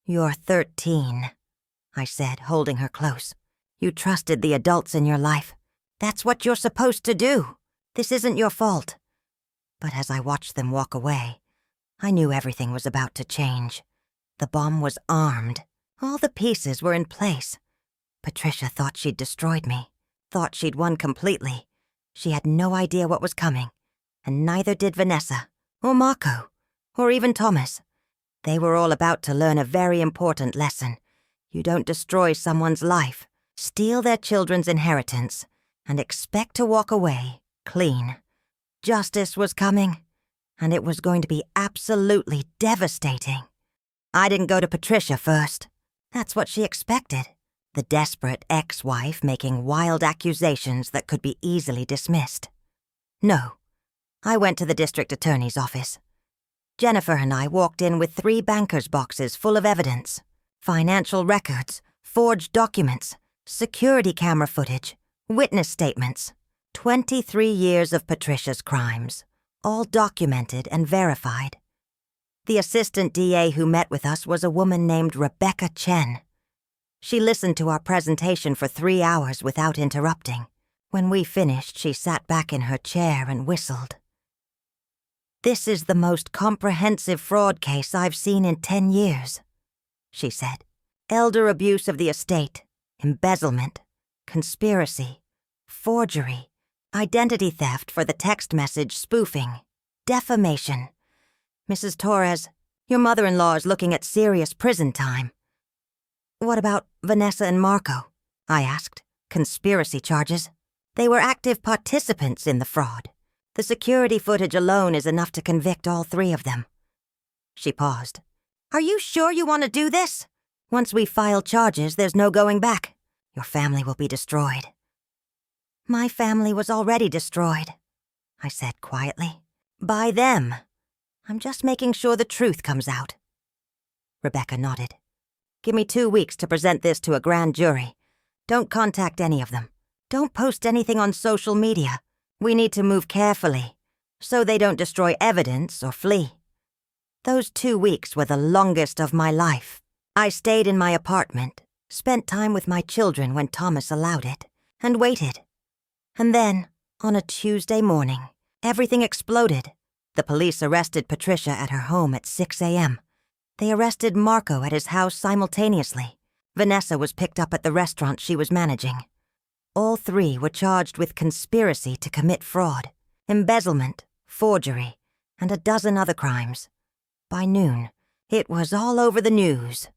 You're 13, I said, holding her close. You trusted the adults in your life. That's what you're supposed to do. This isn't your fault. But as I watched them walk away, I knew everything was about to change. The bomb was armed. All the pieces were in place. Patricia thought she'd destroyed me, thought she'd won completely. She had no idea what was coming, and neither did Vanessa, or Marco, or even Thomas. They were all about to learn a very important lesson. You don't destroy someone's life, steal their children's inheritance, and expect to walk away clean. Justice was coming, and it was going to be absolutely devastating. I didn't go to Patricia first. That's what she expected. The desperate ex-wife making wild accusations that could be easily dismissed. No, I went to the district attorney's office. Jennifer and I walked in with 3 banker's boxes full of evidence, financial records, forged documents, security camera footage, witness statements, 23 years of Patricia's crimes, all documented and verified. The assistant DA who met with us was a woman named Rebecca Chen. She listened to our presentation for 3 hours without interrupting. When we finished, she sat back in her chair and whistled. This is the most comprehensive fraud case I've seen in 10 years, she said. Elder abuse of the estate, embezzlement, conspiracy, forgery, identity theft for the text message spoofing, defamation. Mrs. Torres, your mother-in-law is looking at serious prison time. What about Vanessa and Marco? I asked. Conspiracy charges. They were active participants in the fraud. The security footage alone is enough to convict all 3 of them. She paused. Are you sure you want to do this? Once we file charges, there's no going back. Your family will be destroyed. My family was already destroyed, I said quietly. By them. I'm just making sure the truth comes out. Rebecca nodded. Give me 2 weeks to present this to a grand jury. Don't contact any of them. Don't post anything on social media. We need to move carefully, so they don't destroy evidence or flee. Those 2 weeks were the longest of my life. I stayed in my apartment, spent time with my children when Thomas allowed it, and waited. And then, on a Tuesday morning, everything exploded. The police arrested Patricia at her home at 6 a.m. They arrested Marco at his house simultaneously. Vanessa was picked up at the restaurant she was managing. All 3 were charged with conspiracy to commit fraud, embezzlement, forgery, and a dozen other crimes. By noon, it was all over the news.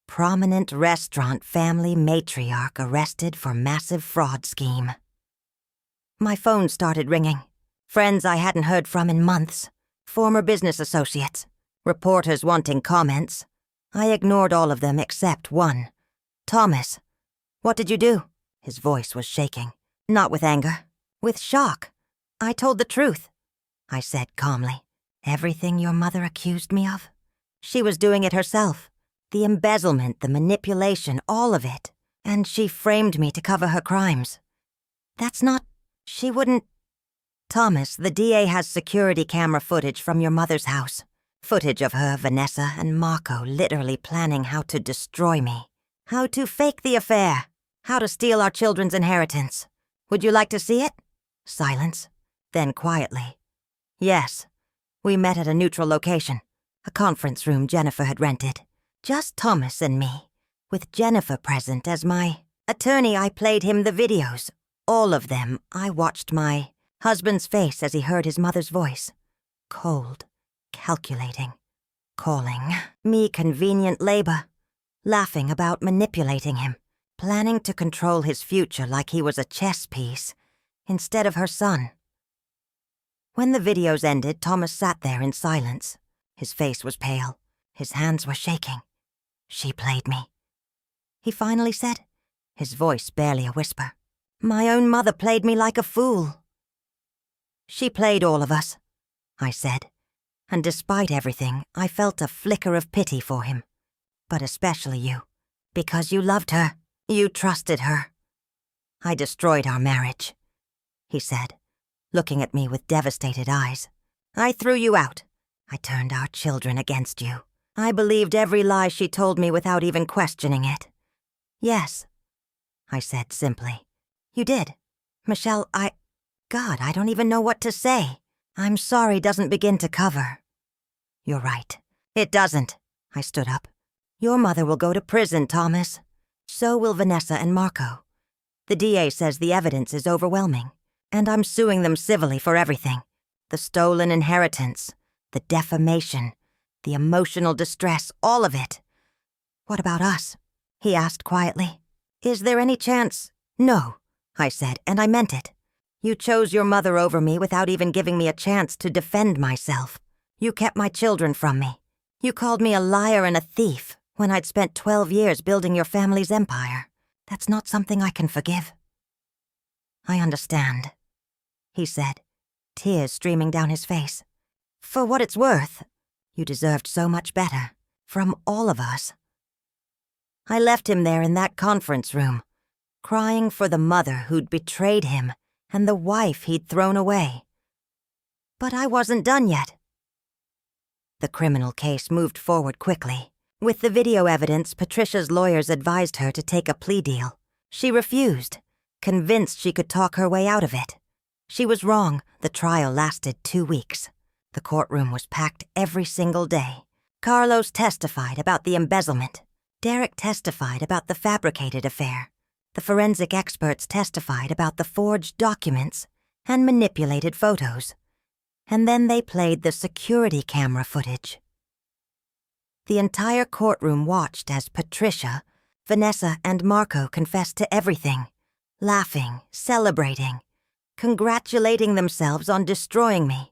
Prominent restaurant family matriarch arrested for massive fraud scheme. My phone started ringing. Friends I hadn't heard from in months. Former business associates. Reporters wanting comments. I ignored all of them except one. Thomas. What did you do? His voice was shaking. Not with anger. With shock. I told the truth, I said calmly. Everything your mother accused me of? She was doing it herself. The embezzlement, the manipulation, all of it. And she framed me to cover her crimes. That's not... She wouldn't... Thomas, the DA has security camera footage from your mother's house. Footage of her, Vanessa, and Marco literally planning how to destroy me. How to fake the affair. How to steal our children's inheritance. Would you like to see it? Silence. Then quietly. Yes. We met at a neutral location. A conference room Jennifer had rented. Just Thomas and me, with Jennifer present as my attorney. I played him the videos. All of them. I watched my husband's face as he heard his mother's voice. Cold, calculating, calling me convenient labor, laughing about manipulating him, planning to control his future like he was a chess piece instead of her son. When the videos ended, Thomas sat there in silence. His face was pale. His hands were shaking. She played me. He finally said, his voice barely a whisper, "My own mother played me like a fool." "She played all of us," I said, and despite everything, I felt a flicker of pity for him. "But especially you, because you loved her. You trusted her." "I destroyed our marriage," he said, looking at me with devastated eyes. "I threw you out. I turned our children against you. I believed every lie she told me without even questioning it." "Yes," I said simply. "You did. Michelle, God, I don't even know what to say. I'm sorry doesn't begin to cover." "You're right. It doesn't." I stood up. "Your mother will go to prison, Thomas. So will Vanessa and Marco. The DA says the evidence is overwhelming, and I'm suing them civilly for everything. The stolen inheritance, the defamation, the emotional distress, all of it." "What about us?" he asked quietly. "Is there any chance?" "No," I said, and I meant it. "You chose your mother over me without even giving me a chance to defend myself. You kept my children from me. You called me a liar and a thief when I'd spent 12 years building your family's empire. That's not something I can forgive." "I understand," he said, tears streaming down his face. "For what it's worth, you deserved so much better, from all of us." I left him there in that conference room, crying for the mother who'd betrayed him and the wife he'd thrown away. But I wasn't done yet. The criminal case moved forward quickly. With the video evidence, Patricia's lawyers advised her to take a plea deal. She refused, convinced she could talk her way out of it. She was wrong. The trial lasted 2 weeks. The courtroom was packed every single day. Carlos testified about the embezzlement. Derek testified about the fabricated affair. The forensic experts testified about the forged documents and manipulated photos. And then they played the security camera footage. The entire courtroom watched as Patricia, Vanessa, and Marco confessed to everything, laughing, celebrating, congratulating themselves on destroying me.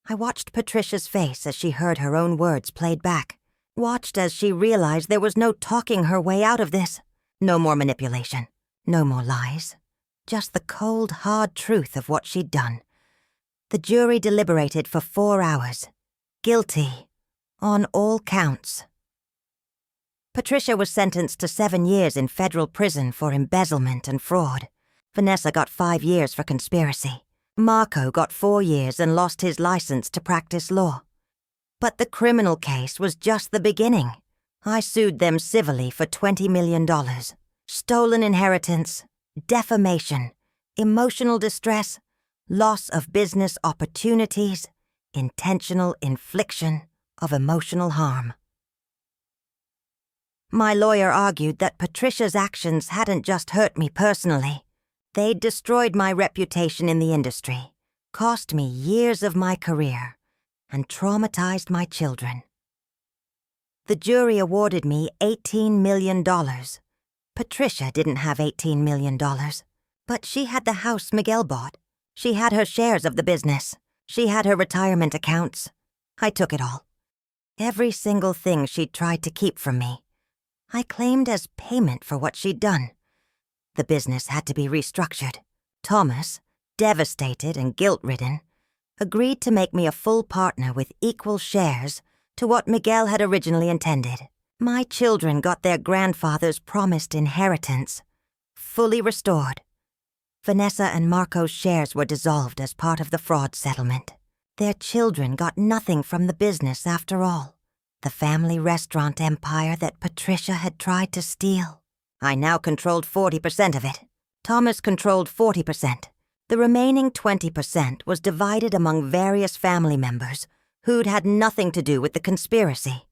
I watched Patricia's face as she heard her own words played back, watched as she realized there was no talking her way out of this. No more manipulation, no more lies, just the cold, hard truth of what she'd done. The jury deliberated for 4 hours. Guilty, on all counts. Patricia was sentenced to 7 years in federal prison for embezzlement and fraud. Vanessa got 5 years for conspiracy. Marco got 4 years and lost his license to practice law. But the criminal case was just the beginning. I sued them civilly for $20 million. Stolen inheritance, defamation, emotional distress, loss of business opportunities, intentional infliction of emotional harm. My lawyer argued that Patricia's actions hadn't just hurt me personally. They'd destroyed my reputation in the industry, cost me years of my career, and traumatized my children. The jury awarded me $18 million. Patricia didn't have $18 million, but she had the house Miguel bought. She had her shares of the business. She had her retirement accounts. I took it all. Every single thing she'd tried to keep from me, I claimed as payment for what she'd done. The business had to be restructured. Thomas, devastated and guilt-ridden, agreed to make me a full partner with equal shares to what Miguel had originally intended. My children got their grandfather's promised inheritance, fully restored. Vanessa and Marco's shares were dissolved as part of the fraud settlement. Their children got nothing from the business after all. The family restaurant empire that Patricia had tried to steal. I now controlled 40% of it. Thomas controlled 40%. The remaining 20% was divided among various family members who'd had nothing to do with the conspiracy.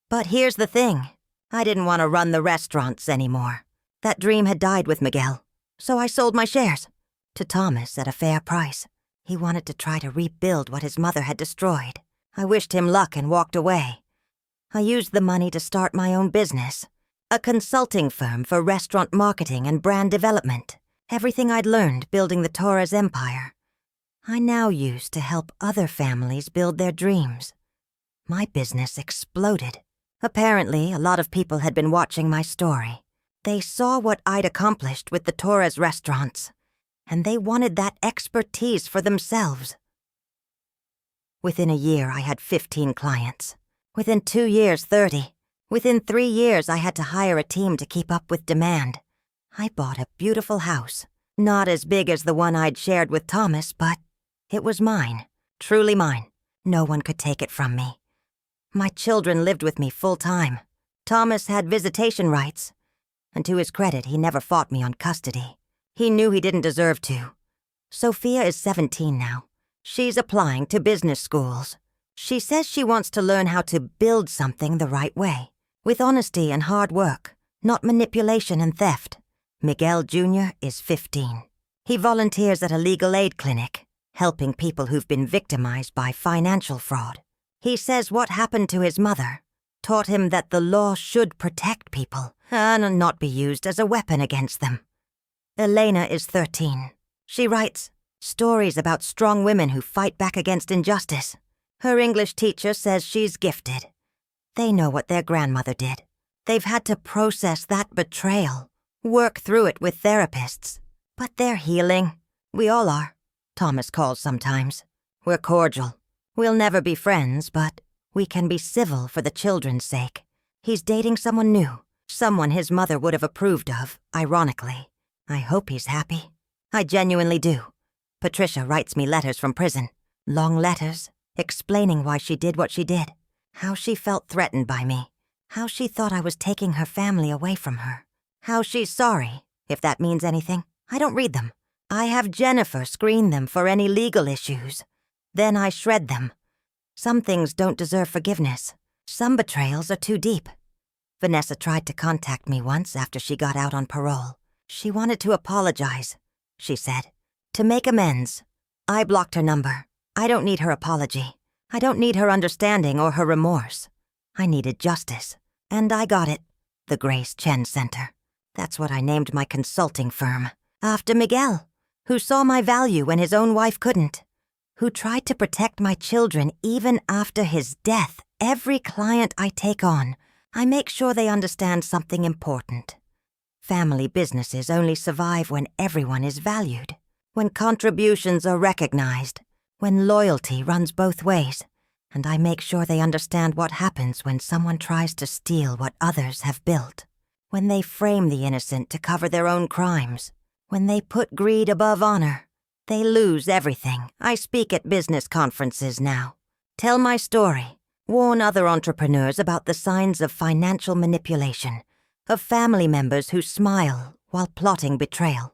But here's the thing. I didn't want to run the restaurants anymore. That dream had died with Miguel. So I sold my shares. To Thomas at a fair price. He wanted to try to rebuild what his mother had destroyed. I wished him luck and walked away. I used the money to start my own business. A consulting firm for restaurant marketing and brand development. Everything I'd learned building the Torres empire. I now use to help other families build their dreams. My business exploded. Apparently, a lot of people had been watching my story. They saw what I'd accomplished with the Torres restaurants, and they wanted that expertise for themselves. Within a year, I had 15 clients. Within 2 years, 30. Within 3 years, I had to hire a team to keep up with demand. I bought a beautiful house. Not as big as the one I'd shared with Thomas, but it was mine. Truly mine. No one could take it from me. My children lived with me full time. Thomas had visitation rights. And to his credit, he never fought me on custody. He knew he didn't deserve to. Sophia is 17 now. She's applying to business schools. She says she wants to learn how to build something the right way, with honesty and hard work, not manipulation and theft. Miguel Jr. is 15. He volunteers at a legal aid clinic, helping people who've been victimized by financial fraud. He says what happened to his mother taught him that the law should protect people and not be used as a weapon against them. Elena is 13. She writes stories about strong women who fight back against injustice. Her English teacher says she's gifted. They know what their grandmother did. They've had to process that betrayal, work through it with therapists. But they're healing. We all are. Thomas calls sometimes. We're cordial. We'll never be friends, but we can be civil for the children's sake. He's dating someone new, someone his mother would have approved of, ironically. I hope he's happy. I genuinely do. Patricia writes me letters from prison. Long letters, explaining why she did what she did, how she felt threatened by me, how she thought I was taking her family away from her, how she's sorry, if that means anything. I don't read them. I have Jennifer screen them for any legal issues. Then I shred them. Some things don't deserve forgiveness. Some betrayals are too deep. Vanessa tried to contact me once after she got out on parole. She wanted to apologize, she said, to make amends. I blocked her number. I don't need her apology. I don't need her understanding or her remorse. I needed justice, and I got it. The Grace Chen Center. That's what I named my consulting firm, after Miguel, who saw my value when his own wife couldn't, who tried to protect my children even after his death. Every client I take on, I make sure they understand something important. Family businesses only survive when everyone is valued, when contributions are recognized, when loyalty runs both ways, and I make sure they understand what happens when someone tries to steal what others have built, when they frame the innocent to cover their own crimes, when they put greed above honor. They lose everything. I speak at business conferences now. Tell my story. Warn other entrepreneurs about the signs of financial manipulation, of family members who smile while plotting betrayal.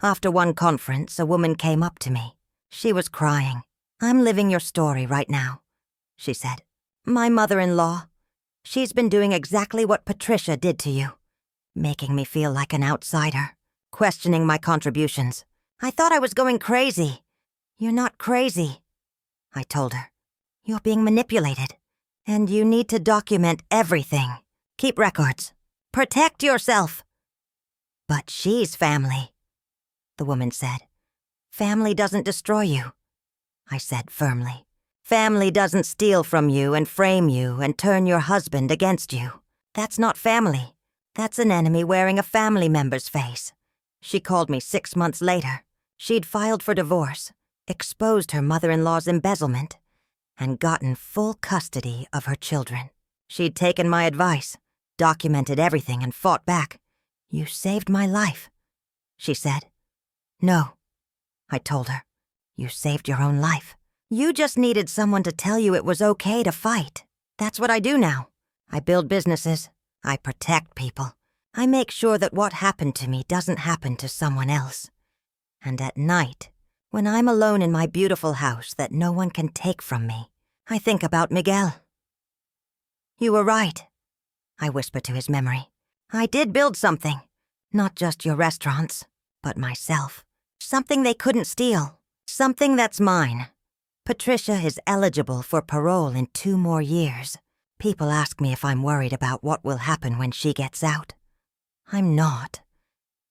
After one conference, a woman came up to me. She was crying. "I'm living your story right now," she said. "My mother-in-law. She's been doing exactly what Patricia did to you, making me feel like an outsider, questioning my contributions. I thought I was going crazy." "You're not crazy," I told her. "You're being manipulated, and you need to document everything. Keep records. Protect yourself." "But she's family," the woman said. "Family doesn't destroy you," I said firmly. "Family doesn't steal from you and frame you and turn your husband against you. That's not family. That's an enemy wearing a family member's face." She called me 6 months later. She'd filed for divorce, exposed her mother-in-law's embezzlement, and gotten full custody of her children. She'd taken my advice, documented everything, and fought back. "You saved my life," she said. "No," I told her. "You saved your own life. You just needed someone to tell you it was okay to fight. That's what I do now. I build businesses. I protect people. I make sure that what happened to me doesn't happen to someone else. And at night, when I'm alone in my beautiful house that no one can take from me, I think about Miguel." You were right, I whispered to his memory. I did build something. Not just your restaurants, but myself. Something they couldn't steal. Something that's mine. Patricia is eligible for parole in 2 more years. People ask me if I'm worried about what will happen when she gets out. I'm not.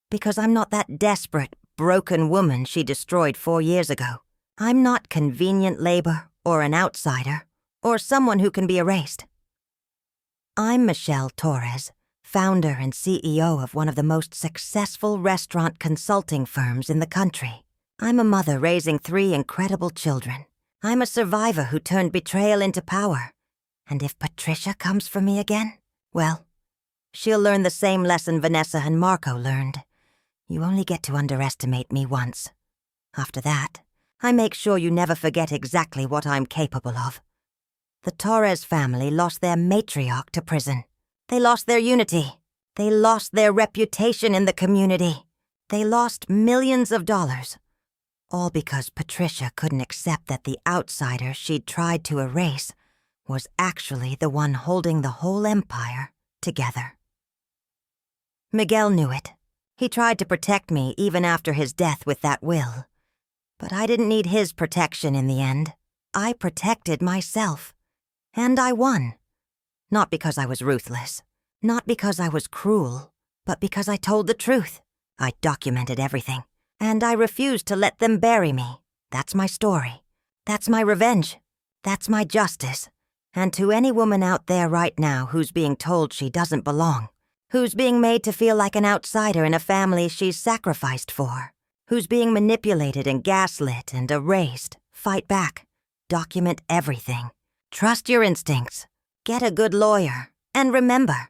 Because I'm not that desperate, broken woman she destroyed 4 years ago. I'm not convenient labor or an outsider or someone who can be erased. I'm Michelle Torres, founder and CEO of one of the most successful restaurant consulting firms in the country. I'm a mother raising 3 incredible children. I'm a survivor who turned betrayal into power. And if Patricia comes for me again, well, she'll learn the same lesson Vanessa and Marco learned. You only get to underestimate me once. After that, I make sure you never forget exactly what I'm capable of. The Torres family lost their matriarch to prison. They lost their unity. They lost their reputation in the community. They lost millions of dollars. All because Patricia couldn't accept that the outsider she'd tried to erase was actually the one holding the whole empire together. Miguel knew it. He tried to protect me even after his death with that will. But I didn't need his protection in the end. I protected myself. And I won. Not because I was ruthless. Not because I was cruel. But because I told the truth. I documented everything. And I refused to let them bury me. That's my story. That's my revenge. That's my justice. And to any woman out there right now who's being told she doesn't belong, who's being made to feel like an outsider in a family she's sacrificed for, who's being manipulated and gaslit and erased, fight back. Document everything. Trust your instincts. Get a good lawyer. And remember,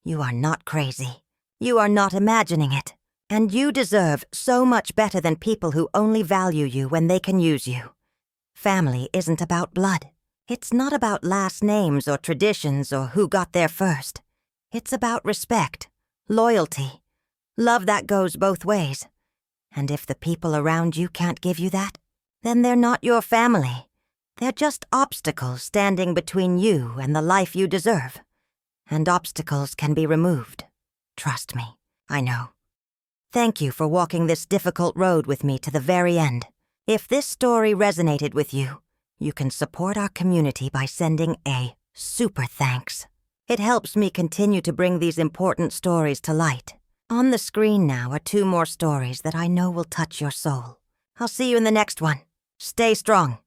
you are not crazy. You are not imagining it. And you deserve so much better than people who only value you when they can use you. Family isn't about blood. It's not about last names or traditions or who got there first. It's about respect, loyalty, love that goes both ways. And if the people around you can't give you that, then they're not your family. They're just obstacles standing between you and the life you deserve. And obstacles can be removed. Trust me, I know. Thank you for walking this difficult road with me to the very end. If this story resonated with you, you can support our community by sending a super thanks. It helps me continue to bring these important stories to light. On the screen now are 2 more stories that I know will touch your soul. I'll see you in the next one. Stay strong.